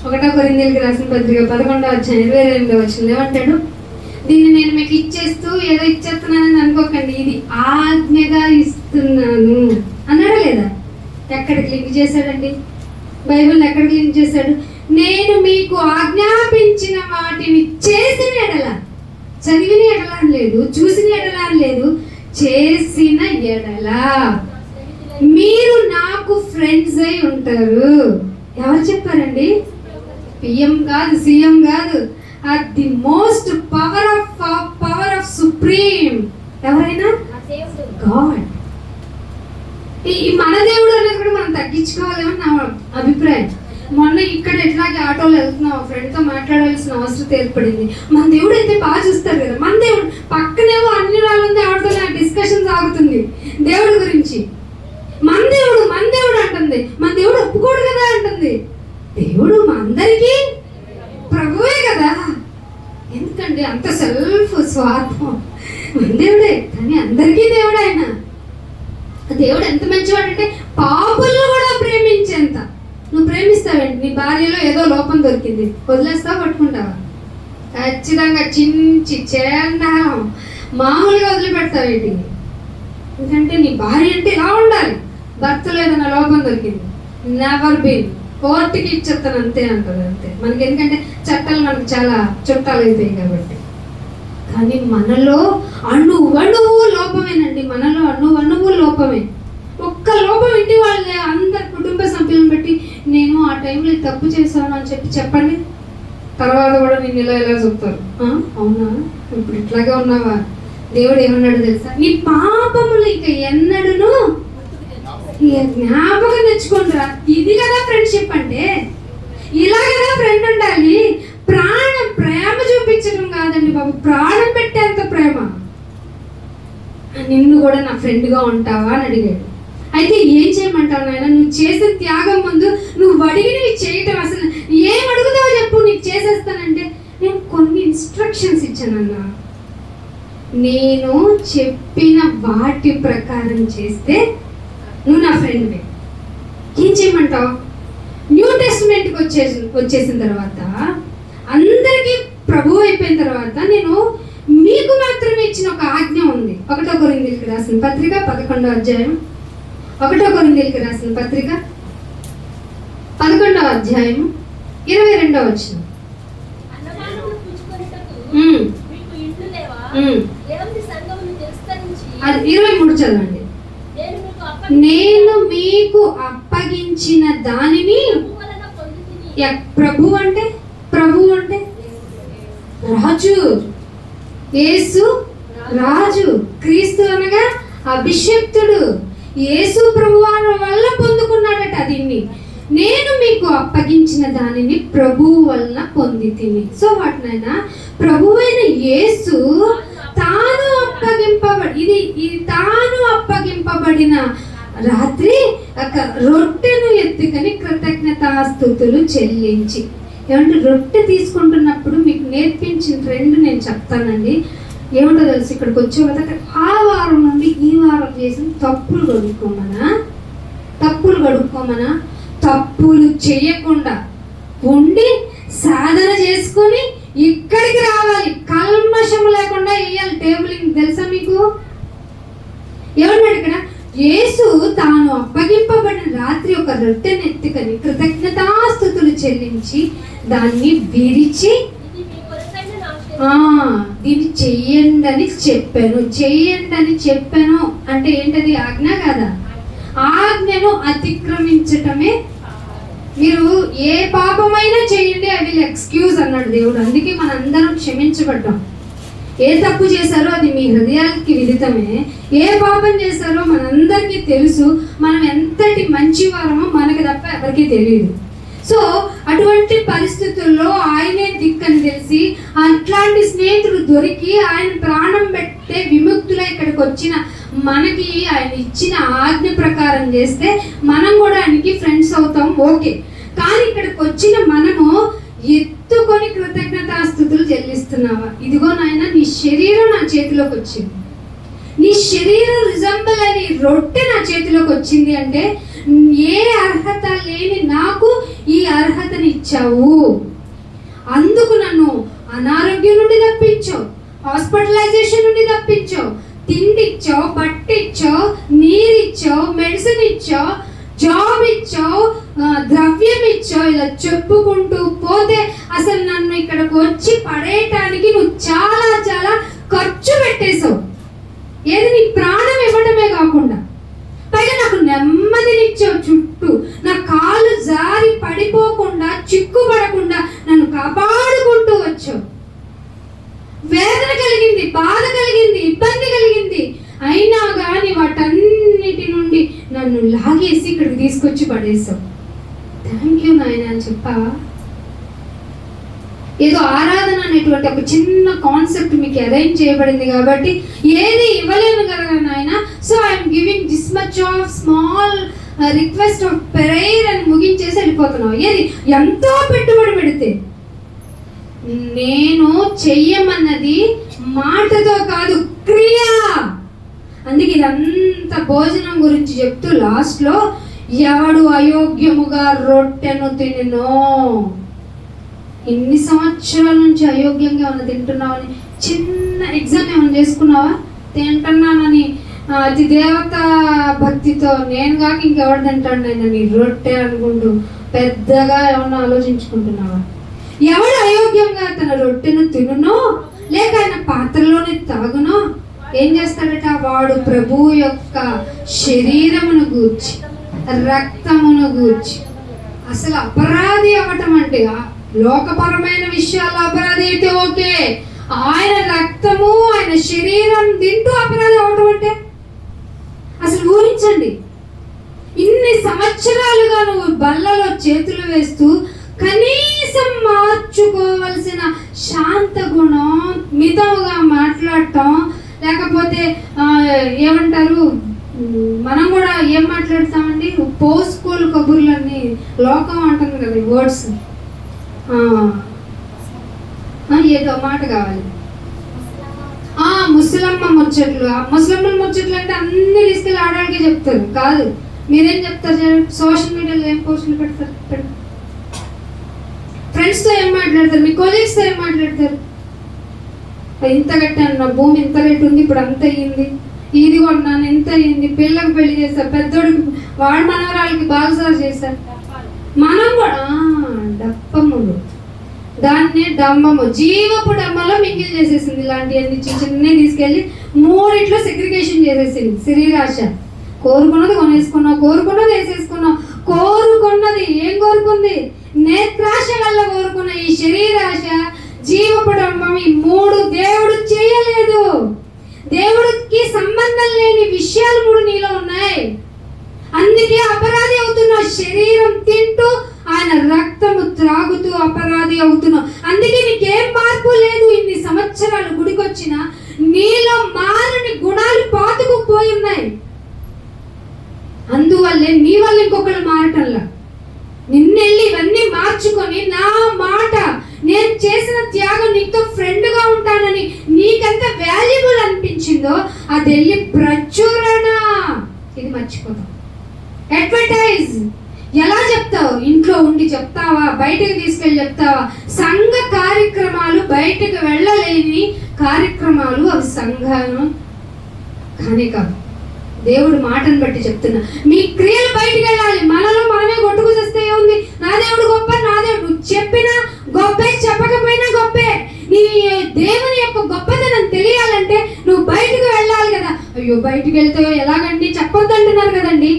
1 కొరింథీయులకు రాసిన పత్రిక 11వ అధ్యాయం 22వ వచనంలో ఏమంటాడు? దీన్ని నేను మీకు ఇచ్చేస్తూ ఏదో ఇచ్చేస్తున్నానని అనుకోకండి, ఇది ఆజ్ఞగా ఇస్తున్నాను అన్నాడా లేదా? ఎక్కడికి లింక్ చేశాడండి? బైబిల్ ఎక్కడికి లింక్ చేశాడు? నేను మీకు ఆజ్ఞాపించిన వాటిని చేసిన ఎడల, చదివిన ఎడల అని లేదు, చూసిన ఎడల అని లేదు, చేసిన ఎడల మీరు నాకు ఫ్రెండ్స్ అయి ఉంటారు. ఎవరు చెప్పారండి? పిఎం కాదు, సీఎం కాదు, the most power of supreme ఎవరైనా గాడ్. ఈ మన దేవుడు అనేది కూడా మనం తగ్గించుకోవాలేమని నా అభిప్రాయం. మొన్న ఇక్కడ ఎట్లాగే ఆటోలో వెళ్తున్నాం, ఫ్రెండ్తో మాట్లాడాల్సిన అవసరం ఏర్పడింది. మన దేవుడు అయితే బాగా చూస్తారు కదా. మన దేవుడు పక్కనేమో అన్ని రాళ్ళుంది, ఆటోలో డిస్కషన్ సాగుతుంది దేవుడి గురించి. మన దేవుడు అంటుంది, మన దేవుడు ఒప్పుకోడు కదా అంటుంది. దేవుడు మా అందరికీ ప్రభువే కదా. ఎందుకండి అంత సెల్ఫ్ స్వార్థం? మన దేవుడే కానీ అందరికీ దేవుడు. ఆయన దేవుడు ఎంత మంచివాడు అంటే పాపులను కూడా ప్రేమించేంత. నువ్వు ప్రేమిస్తావేంటి? నీ భార్యలో ఏదో లోపం దొరికింది, వదిలేస్తావా, పట్టుకుంటావా? ఖచ్చితంగా చించి చేండాలం మామూలుగా వదిలిపెడతావేంటి? ఎందుకంటే నీ భార్య అంటే ఇలా ఉండాలి. భర్తలో ఏదైనా లోపం దొరికింది, నెవర్ బీన్, కోర్టుకి ఇచ్చేస్తాను అంతే అంటుంది. అంతే. మనకి ఎందుకంటే చట్టాలు మనకు చాలా చుట్టాలు అయిపోయాయి కాబట్టి. కానీ మనలో అణువణువు లోపమేనండి. మనలో అణువణువు లోపమే. ఒక్క లోపం ఇంటి వాళ్ళ అందరు కుటుంబ సభ్యులను బట్టి నేను ఆ టైంలో తప్పు చేశాను అని చెప్పండి, తర్వాత కూడా నేను ఇలా చెప్తారు. అవునా, ఇప్పుడు ఇట్లాగే ఉన్నావా? దేవుడు ఏమన్నాడు తెలుసా? నీ పాపములు ఇక ఎన్నడూను జ్ఞాపకం తెచ్చుకుంటారా. ఇది కదా ఫ్రెండ్షిప్ అంటే. ఇలా కదా ఫ్రెండ్ ఉండాలి. ప్రేమ చూపించడం కాదండి బాబు, ప్రాణం పెట్టేంత ప్రేమ. నిన్ను కూడా నా ఫ్రెండ్గా ఉంటావా అని అడిగాడు. అయితే ఏం చేయమంటావు నాయన? నువ్వు చేసే త్యాగం ముందు నువ్వు అడిగినవి చేయటం, అసలు ఏం అడుగుతావో చెప్పు, నీకు చేసేస్తానంటే. నేను కొన్ని ఇన్స్ట్రక్షన్స్ ఇచ్చానన్నా, నేను చెప్పిన వాటి ప్రకారం చేస్తే నువ్వు నా ఫ్రెండ్వే. ఏం చేయమంటావు? న్యూ టెస్ట్మెంట్కి వచ్చేసిన తర్వాత, అందరికీ ప్రభు అయిపోయిన తర్వాత, నేను మీకు మాత్రమే ఇచ్చిన ఒక ఆజ్ఞ ఉంది. 1 కొరింథీయులకు రాసిన పత్రిక 11వ అధ్యాయం, 1 కొరింథీయులకు రాసిన పత్రిక 11వ అధ్యాయం 22వ వచనం. అది 23 చదవండి. నేను మీకు అప్పగించిన దానిని ప్రభు అంటే రాజు. యేసు రాజు, క్రీస్తు అనగా అభిషక్తుడు. యేసు ప్రభువారి వల్ల పొందుకున్నాడట దీన్ని. నేను మీకు అప్పగించిన దానిని ప్రభువు వలన పొందితిని. సో వాటినైనా ప్రభువైన యేసు తాను అప్పగింపబడిన రాత్రి ఒక రొట్టెను ఎత్తుకొని కృతజ్ఞతాస్తుతులు చెల్లించి. ఏమంటే రొట్టె తీసుకుంటున్నప్పుడు మీకు నేర్పించిన ట్రెండ్ నేను చెప్తానండి. ఏమంటో తెలుసు, ఇక్కడికి వచ్చే కదా ఆ వారం నుండి ఈ వారం చేసిన తప్పులు కడుక్కోమనా తప్పులు చేయకుండా ఉండి సాధన చేసుకొని ఇక్కడికి రావాలి. కల్మషం లేకుండా వేయాలి టేబులింగ్. తెలుసా మీకు? ఏమన్నాడు ఇక్కడ? యేసు తాను అప్పగింపబడిన రాత్రి ఒక రొట్టెను ఎత్తుకొని కృతజ్ఞతాస్తుతులు చెల్లించి దాన్ని విరిచి దీన్ని చెయ్యండి చెప్పాను అంటే ఏంటది? ఆజ్ఞ కదా. ఆజ్ఞను అతిక్రమించటమే. మీరు ఏ పాపమైనా చేయండి, ఐ విల్ ఎక్స్క్యూజ్ అన్నాడు దేవుడు. అందుకే మనందరం క్షమించబడ్డాం. ఏ తప్పు చేశారో అది మీ హృదయాలకి విదితమే. ఏ పాపం చేశారో మనందరికీ తెలుసు. మనం ఎంతటి మంచివారమో మనకు తప్ప ఎవరికీ తెలియదు. సో అటువంటి పరిస్థితుల్లో ఆయనే దిక్కని తెలిసి అట్లాంటి స్నేహితుడు దొరికి ఆయన ప్రాణం పెట్టే విముక్తులై ఇక్కడికి వచ్చిన మనకి ఆయన ఇచ్చిన ఆజ్ఞ ప్రకారం చేస్తే మనం కూడా ఆయనకి ఫ్రెండ్స్ అవుతాం, ఓకే. కానీ ఇక్కడికి వచ్చిన మనము ఎత్తుకొని కృతజ్ఞతాస్తుతులు చెల్లిస్తున్నావా? ఇదిగో నాయన, నీ శరీరం నా చేతిలోకి వచ్చింది, నీ శరీరం రిజంబల్ అని రొట్టె నా చేతిలోకి వచ్చింది అంటే ఏ అర్హత లేని నాకు ఈ అర్హతని ఇచ్చావు. అందుకు నన్ను అనారోగ్యం నుండి తప్పించావు, హాస్పిటలైజేషన్ నుండి తప్పించావు, తిండి ఇచ్చావు, బట్ట ఇచ్చావు, నీరు ఇచ్చావు, మెడిసిన్ ఇచ్చావు, జాబ్ ఇచ్చావు, ద్రవ్యం ఇచ్చావు. ఇలా చెప్పుకుంటూ పోతే అసలు నన్ను ఇక్కడికి వచ్చి పడేయటానికి నువ్వు చాలా చాలా ఖర్చు పెట్టేశావు. ఏది నీ ప్రాణం ఇవ్వడమే కాకుండా పైగా నాకు నెమ్మదినిచ్చావు. చుట్టూ నా కాలు జారి పడిపోకుండా, చిక్కుపడకుండా నన్ను కాపాడుకుంటూ వచ్చావు. వేదన కలిగింది, బాధ కలిగింది, ఇబ్బంది కలిగింది, అయినా కానీ వాటన్నిటి నుండి నన్ను లాగేసి ఇక్కడికి తీసుకొచ్చి పడేసావు. థ్యాంక్ యూ నాయన అని చెప్పావా? ఏదో ఆరాధన అనేటువంటి ఒక చిన్న కాన్సెప్ట్ మీకు అరేంజ్ చేయబడింది కాబట్టి ఏది ఇవ్వలేను కదా నాయన. So I'm giving this much of small request of prayer అని ముగించేసి వెళ్ళిపోతున్నావు. ఏది ఎంతో పెట్టుబడి పెడితే నేను చెయ్యమన్నది మాటతో కాదు, క్రియ. అందుకే ఇదంతా భోజనం గురించి చెప్తూ లాస్ట్లో ఎవడు అయోగ్యముగా రొట్టెను తినో. ఎన్ని సంవత్సరాల నుంచి అయోగ్యంగా ఏమైనా తింటున్నావని చిన్న ఎగ్జామ్ ఏమైనా చేసుకున్నావా? తింటున్నానని అది దేవత భక్తితో నేను కాక ఇంకెవడు తింటాడు నేను నీ రొట్టె అనుకుంటూ పెద్దగా ఏమన్నా ఆలోచించుకుంటున్నావా? ఎవడు అయోగ్యంగా తన రొట్టెను తినునో లేక ఆయన పాత్రలోనే తాగునో ఏం చేస్తాడట? వాడు ప్రభువు యొక్క శరీరమును గూర్చి, రక్తమును గూర్చి. అసలు అపరాధి అవ్వటం అంటే లోకపరమైన విషయాల్లో అపరాధి అయితే ఓకే, ఆయన రక్తము ఆయన శరీరం తింటూ అపరాధి అవటం అంటే అసలు ఊహించండి. ఇన్ని సంవత్సరాలుగా నువ్వు బల్లలో చేతులు వేస్తూ కనీసం మార్చుకోవలసిన శాంత గుణం, మితముగా మాట్లాడటం, లేకపోతే ఏమంటారు మనం కూడా ఏం మాట్లాడతామండి, పోస్కోలు కబుర్లన్నీ లోకం అంటుంది కదా వర్డ్స్. ఏదో మాట కావాలి, ముసలమ్మ ముచ్చట్లు. ముసలమ్మ ముచ్చట్లు అంటే అన్ని తీసుకెళ్ళి ఆడవాళ్ళకి చెప్తారు కాదు. మీరేం చెప్తారు? సోషల్ మీడియాలో ఏం పోస్టులు పెడతారు? ఫ్రెండ్స్తో ఏం మాట్లాడతారు? మీ కొలీగ్స్తో ఏం మాట్లాడతారు? ఇంత కట్టాను, నా భూమి ఇంత రేటు ఉంది, ఇప్పుడు అంత అయ్యింది, ఇది కొన్నాను, ఎంత అయ్యింది, పిల్లకి పెళ్లి చేశారు, పెద్దోడికి వాడు మనవరాలకి బాగుసారు చేశారు. మనం కూడా డప్పములు, దాన్నే డంబము, జీవపు డమ్మలో మింగిల్ చేసేసింది. ఇలాంటివన్నీ చిన్న చిన్న తీసుకెళ్ళి మూడిట్లో సెగ్రిగేషన్ చేసేసింది శరీరాశ. కోరుకున్నది కొనేసుకున్నావు, కోరుకున్నది వేసేసుకున్నావు. కోరుకున్నది ఏం కోరుకుంది? నేత్రాశ వల్ల కోరుకున్న ఈ శరీరాశ, జీవపడంబం, ఈ మూడు దేవుడు చేయలేదు. దేవుడికి సంబంధం లేని విషయాలు మూడు నీలో ఉన్నాయి. అందుకే అపరాధి అవుతున్నావు. శరీరం తింటూ ఆయన రక్తము త్రాగుతూ అపరాధి అవుతున్నావు. అందుకే నీకేం మార్పు లేదు. ఇన్ని సంవత్సరాలు గుడికొచ్చినా నీలో మారని గుణాలు పాతుకుపోయి ఉన్నాయి. అందువల్లే నీ వల్ల ఇంకొకరు మారటంలా. నిన్నెళ్ళి ఇవన్నీ మార్చుకొని నా మాట, నేను చేసిన త్యాగం, నీతో ఫ్రెండ్గా ఉంటానని నీకెంత వాల్యుబుల్ అనిపించిందో అది వెళ్ళి ప్రచురణ. ఇది మర్చిపోతావు. అడ్వర్టైజ్ ఎలా చెప్తావు? ఇంట్లో ఉండి చెప్తావా? బయటకు తీసుకెళ్ళి చెప్తావా? సంఘ కార్యక్రమాలు, బయటకు వెళ్ళలేని కార్యక్రమాలు అవి సంఘం కానీ కాదు. దేవుడు మాటను బట్టి చెప్తున్నా, మీ క్రియలు బయటికి వెళ్ళాలి. మనలో మనమే కొట్టుకు చేస్తే ఉంది. నా దేవుడు గొప్ప, నా దేవుడు చెప్పినా గొప్పే, చెప్పకపోయినా గొప్పే. నీ దేవుని యొక్క గొప్పతనం తెలియాలంటే నువ్వు బయటకు వెళ్ళాలి కదా. అయ్యో బయటికి వెళ్తే ఎలాగండి చెప్పొద్దు అంటున్నారు కదండి.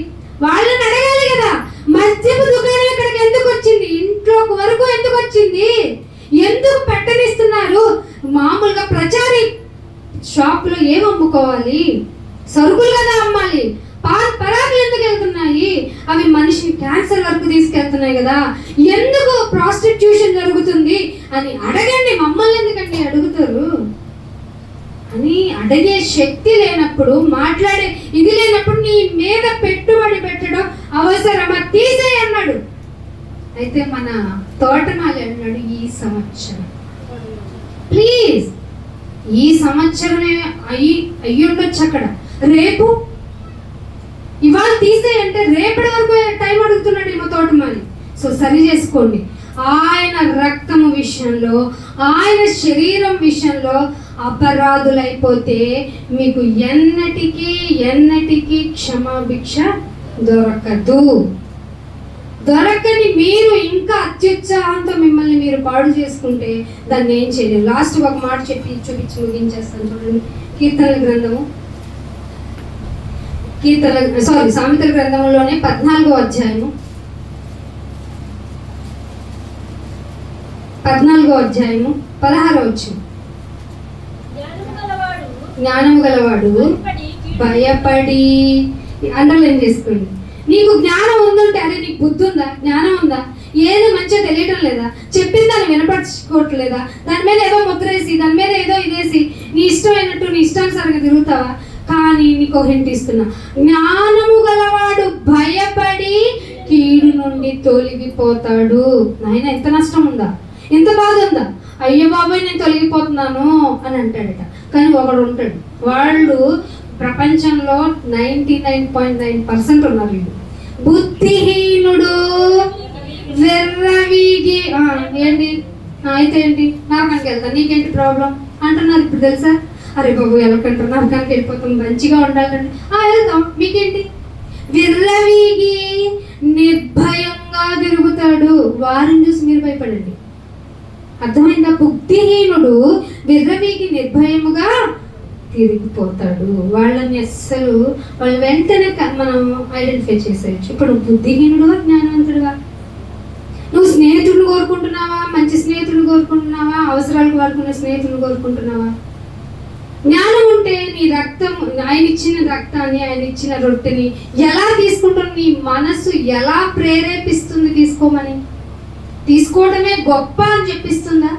వాళ్ళని అడగాలి కదా. మద్యపు దుకాణం ఇక్కడికి ఎందుకు వచ్చింది? ఇంట్లోకి వరకు ఎందుకు వచ్చింది? ఎందుకు పెట్టనిస్తున్నారు? మామూలుగా ప్రచారి షాపులో ఏం అమ్ముకోవాలి? సరుకులు కదా అమ్మాలి. పరాకులు ఎందుకు వెళ్తున్నాయి? అవి మనిషిని క్యాన్సర్ వరకు తీసుకెళ్తున్నాయి కదా. ఎందుకు ప్రాస్టిట్యూషన్ జరుగుతుంది అని అడగండి. మమ్మల్ని ఎందుకండి అడుగుతారు అని అడిగే శక్తి లేనప్పుడు, మాట్లాడే ఇది లేనప్పుడు నీ మీద పెట్టుబడి పెట్టడం అవసరమా? తీసేయి అన్నాడు. అయితే మన తోటమాలి అన్నాడు, ఈ సంవత్సరం ప్లీజ్, ఈ సంవత్సరమే అయ్యుండొచ్చు అక్కడ. రేపు ఇవాళ తీసేయంటే రేపటి వరకు టైం అడుగుతున్నాడు ఏమో తోటమాలి. సో సరి చేసుకోండి. ఆయన రక్తము విషయంలో, ఆయన శరీరం విషయంలో అపరాధులైపోతే మీకు ఎన్నటికీ క్షమాభిక్ష దొరకదు. దొరకని మీరు ఇంకా అత్యుత్సాహంతో మిమ్మల్ని మీరు పాడు చేసుకుంటే దాన్ని ఏం చేయలేము. లాస్ట్ ఒక మాట చెప్పి చూపించి ముగించేస్తాను. చూడండి, సామెతల గ్రంథంలోనే 14వ అధ్యాయము 16వ వచనం. జ్ఞానము గలవాడు భయపడి, అండర్లైన్ చేసుకోండి. నీకు జ్ఞానం ఉందంటే, అరే నీకు బుద్ధి ఉందా, జ్ఞానం ఉందా, ఏదో మంచిగా తెలియటం లేదా, చెప్పింది దాన్ని వినపరచుకోవట్లేదా, దాని మీద ఏదో ముద్రేసి, దాని మీద ఏదో ఇదేసి నీ ఇష్టమైనట్టు నీ ఇష్టానుసారంగా తిరుగుతావా? కానీ నీకు హింట్ ఇస్తున్నా, జ్ఞానము గలవాడు భయపడి కీడు నుండి తొలగిపోతాడు. నాయన ఎంత నష్టం ఉందా, ఎంత బాధ ఉందా, అయ్యో బాబాయ్ నేను తొలగిపోతున్నాను అని అంటాడట. కానీ ఒకడు ఉంటాడు, వాళ్ళు ప్రపంచంలో 99.9% ఉన్నారు. వీడు బుద్ధిహీనుడు, వెర్రవీగి. ఏంటి అయితే ఏంటి, నరకానికి వెళ్తా, నీకేంటి ప్రాబ్లం అంటున్నారు. ఇప్పుడు తెలుసా, అరే బాబు ఎలాకంటారు, నరకానికి వెళ్ళిపోతాం, మంచిగా ఉండాలండి, వెళ్తాం, మీకేంటి. విర్రవీగి నిర్భయంగా తిరుగుతాడు. వారిని చూసి మీరు భయపడండి. అర్థమైందా? బుద్ధిహీనుడు విర్రవీగి నిర్భయముగా తిరిగిపోతాడు. వాళ్ళని అస్సలు వాళ్ళు వెంటనే మనం ఐడెంటిఫై చేసేయచ్చు. ఇప్పుడు బుద్ధిహీనుడుగా జ్ఞానవంతుడుగా, నువ్వు స్నేహితులను కోరుకుంటున్నావా, మంచి స్నేహితులను కోరుకుంటున్నావా, అవసరాలకు వాడుకున్న స్నేహితులను కోరుకుంటున్నావా? జ్ఞానం ఉంటే నీ రక్తం, ఆయన ఇచ్చిన రక్తాన్ని, ఆయన ఇచ్చిన రొట్టెని ఎలా తీసుకుంటుంది, నీ మనసు ఎలా ప్రేరేపిస్తుంది తీసుకోమని? తీసుకోవడమే గొప్ప అని చెప్పిస్తుందా?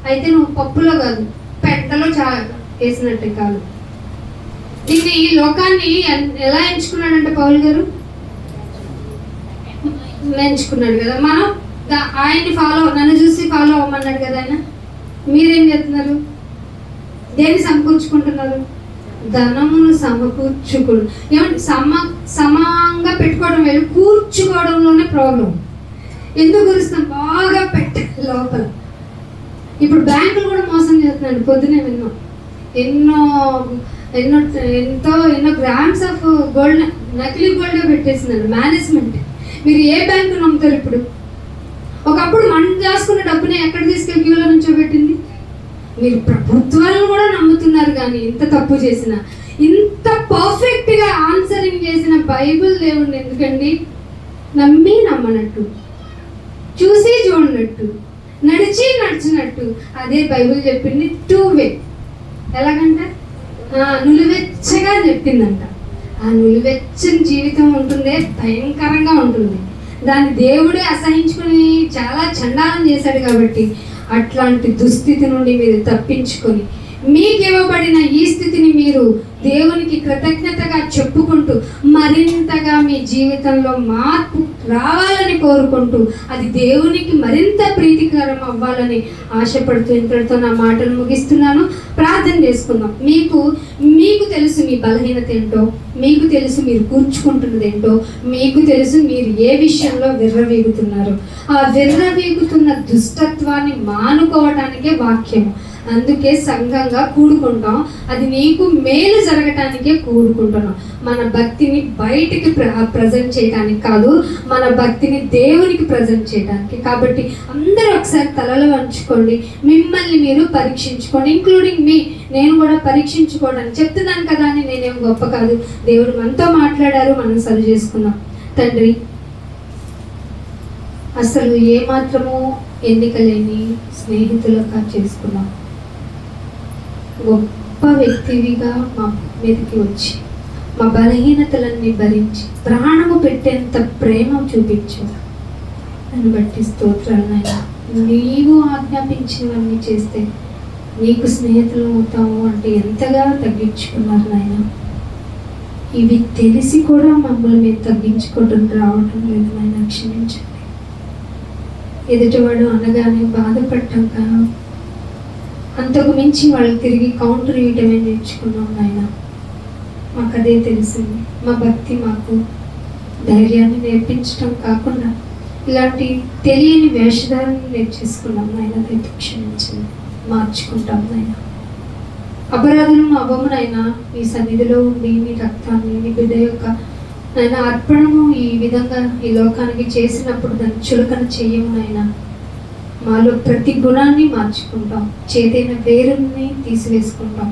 అయితే నువ్వు పప్పులో కాదు పెట్టలో వేసినట్టే కాదు. దీన్ని ఈ లోకాన్ని ఎలా ఎంచుకున్నాడంటే పౌలు గారు ఎంచుకున్నాడు కదా. మనం ఆయన్ని నన్ను చూసి ఫాలో అవ్వమన్నాడు కదా ఆయన. మీరేం చేస్తున్నారు? దేన్ని సమకూర్చుకుంటున్నారు? ధనమును సమకూర్చుకుని. ఏమంటే సమంగా పెట్టుకోవడం వేరు, కూర్చుకోవడంలోనే ప్రాబ్లం. ఎందుకు గురుస్తాం? బాగా పెట్టాలి లోపల. ఇప్పుడు బ్యాంకులు కూడా మోసం చేస్తున్నాడు. పొద్దునే విన్నాం, ఎన్నో గ్రామ్స్ ఆఫ్ గోల్డ్, నకిలీ గోల్డ్ పెట్టేసిందండి మేనేజ్మెంట్. మీరు ఏ బ్యాంకు నమ్ముతారు? ఇప్పుడు ఒకప్పుడు మనం దాచుకున్న డబ్బుని ఎక్కడ తీసుకెళ్ళి క్యూలో నుంచోబెట్టింది మీరు ప్రభుత్వాలను కూడా నమ్ముతున్నారు, కానీ ఇంత తప్పు చేసిన, ఇంత పర్ఫెక్ట్గా ఆన్సరింగ్ చేసిన బైబిల్ దేవుడిని ఎందుకండి? నమ్మి నమ్మనట్టు, చూసి చూడనట్టు, నడిచి నడిచినట్టు. అదే బైబిల్ చెప్పింది 2 వే. ఎలాగంట? నులివెచ్చగా చెప్పిందంట. ఆ నులివెచ్చని జీవితం ఉంటుందే భయంకరంగా ఉంటుంది. దాన్ని దేవుడే అసహించుకుని చాలా చండాలం చేశాడు. కాబట్టి అట్లాంటి దుస్థితి నుండి మీరు తప్పించుకొని మీకు ఇవ్వబడిన ఈ స్థితిని మీరు దేవునికి కృతజ్ఞతగా చెప్పుకుంటూ మరింతగా మీ జీవితంలో మార్పు రావాలని కోరుకుంటూ అది దేవునికి మరింత ప్రీతికరం అవ్వాలని ఆశపడుతూ ఇంతటితో నా మాటలు ముగిస్తున్నాను. ప్రార్థన చేసుకుందాం. మీకు తెలుసు మీ బలహీనత ఏంటో, మీకు తెలుసు మీరు కూర్చుకుంటున్నది ఏంటో, మీకు తెలుసు మీరు ఏ విషయంలో విర్రవీగుతున్నారు. ఆ విర్రవీగుతున్న దుష్టత్వాన్ని మానుకోవటానికే వాక్యము. అందుకే సంఘంగా కూడుకుంటాం. అది నీకు మేలు జరగటానికే కూడుకుంటున్నాం. మన భక్తిని బయటికి ప్రజెంట్ చేయడానికి కాదు, మన భక్తిని దేవునికి ప్రజెంట్ చేయడానికి. కాబట్టి అందరూ ఒకసారి తలలు వంచుకోండి, మిమ్మల్ని మీరు పరీక్షించుకోండి, ఇంక్లూడింగ్ మీ. నేను కూడా పరీక్షించుకోవడానికి చెప్తున్నాను కదా అని నేనేం గొప్ప కాదు. దేవుడు మనతో మాట్లాడారు, మనం సరి చేసుకున్నాం. తండ్రి, అసలు ఏమాత్రమూ ఎన్నిక లేని స్నేహితులుగా చేసుకున్నాం. గొప్ప వ్యక్తివిగా మా మీదకి వచ్చి మా బలహీనతలన్నీ భరించి ప్రాణము పెట్టేంత ప్రేమ చూపించావు. నన్ను బట్టి స్తోత్రాలు నాయనా. నీవు ఆజ్ఞాపించినవన్నీ చేస్తే నీకు స్నేహితులు అవుతాము అంటే ఎంతగా తగ్గించుకున్నారు నాయన. ఇవి తెలిసి కూడా మమ్మల్ని మేము తగ్గించుకోవడం రావటం లేదు నాయన, క్షమించండి. ఎదుటివాడు అనగానే బాధపడ్డాక అంతకు మించి వాళ్ళు తిరిగి కౌంటర్ ఇవ్వటమే నేర్చుకున్నాం నాయన. మాకు అదే తెలిసింది. మా భక్తి మాకు ధైర్యాన్ని నేర్పించడం కాకుండా ఇలాంటి తెలియని వేషధారాన్ని నేర్చేసుకున్నాం నాయన. దయతో క్షమించండి, మార్చుకుంటాం నాయన. అపరాధులను అవ్వమునైనా మీ సన్నిధిలో ఉండి మీ రక్తాన్ని మీ బిడ్డ యొక్క నాయన అర్పణము ఈ విధంగా ఈ లోకానికి చేసినప్పుడు దాన్ని చులకన చెయ్యము నాయన. మాలో ప్రతి గుణాన్ని మార్చుకుంటాం, చేదైన వేరుని తీసివేసుకుంటాం,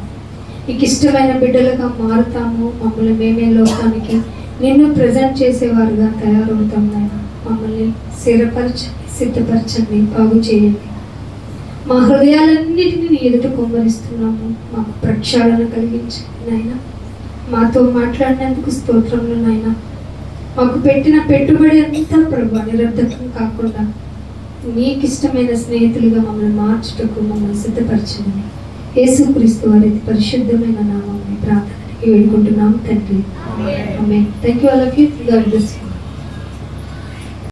నీకు ఇష్టమైన బిడ్డలుగా మారుతాము. మమ్మల్ని మేమే లోకానికి నిన్ను ప్రజెంట్ చేసేవారుగా తయారవుతాం నాయన. మమ్మల్ని స్థిరపరచండి, సిద్ధపరచండి, బాగు చేయండి. మా హృదయాలన్నిటినీ నీ ఎదుట కుమ్మరిస్తున్నాము. మాకు ప్రక్షాళన కలిగించండి నాయన. మాతో మాట్లాడినందుకు స్తోత్రములు నాయన. మాకు పెట్టిన పెట్టుబడి అంతా ప్రభు నిరర్ధకం కాకుండా నీకు ఇష్టమైన స్నేహితులుగా మమ్మల్ని మార్చుటకు మమ్మల్ని సిద్ధపరచండి. యేసుక్రీస్తు వారి పరిశుద్ధమైన నామమున ప్రార్థనకి వేడుకుంటున్నాం తండ్రి. ఆమేన్. Thank you all of you. God bless you.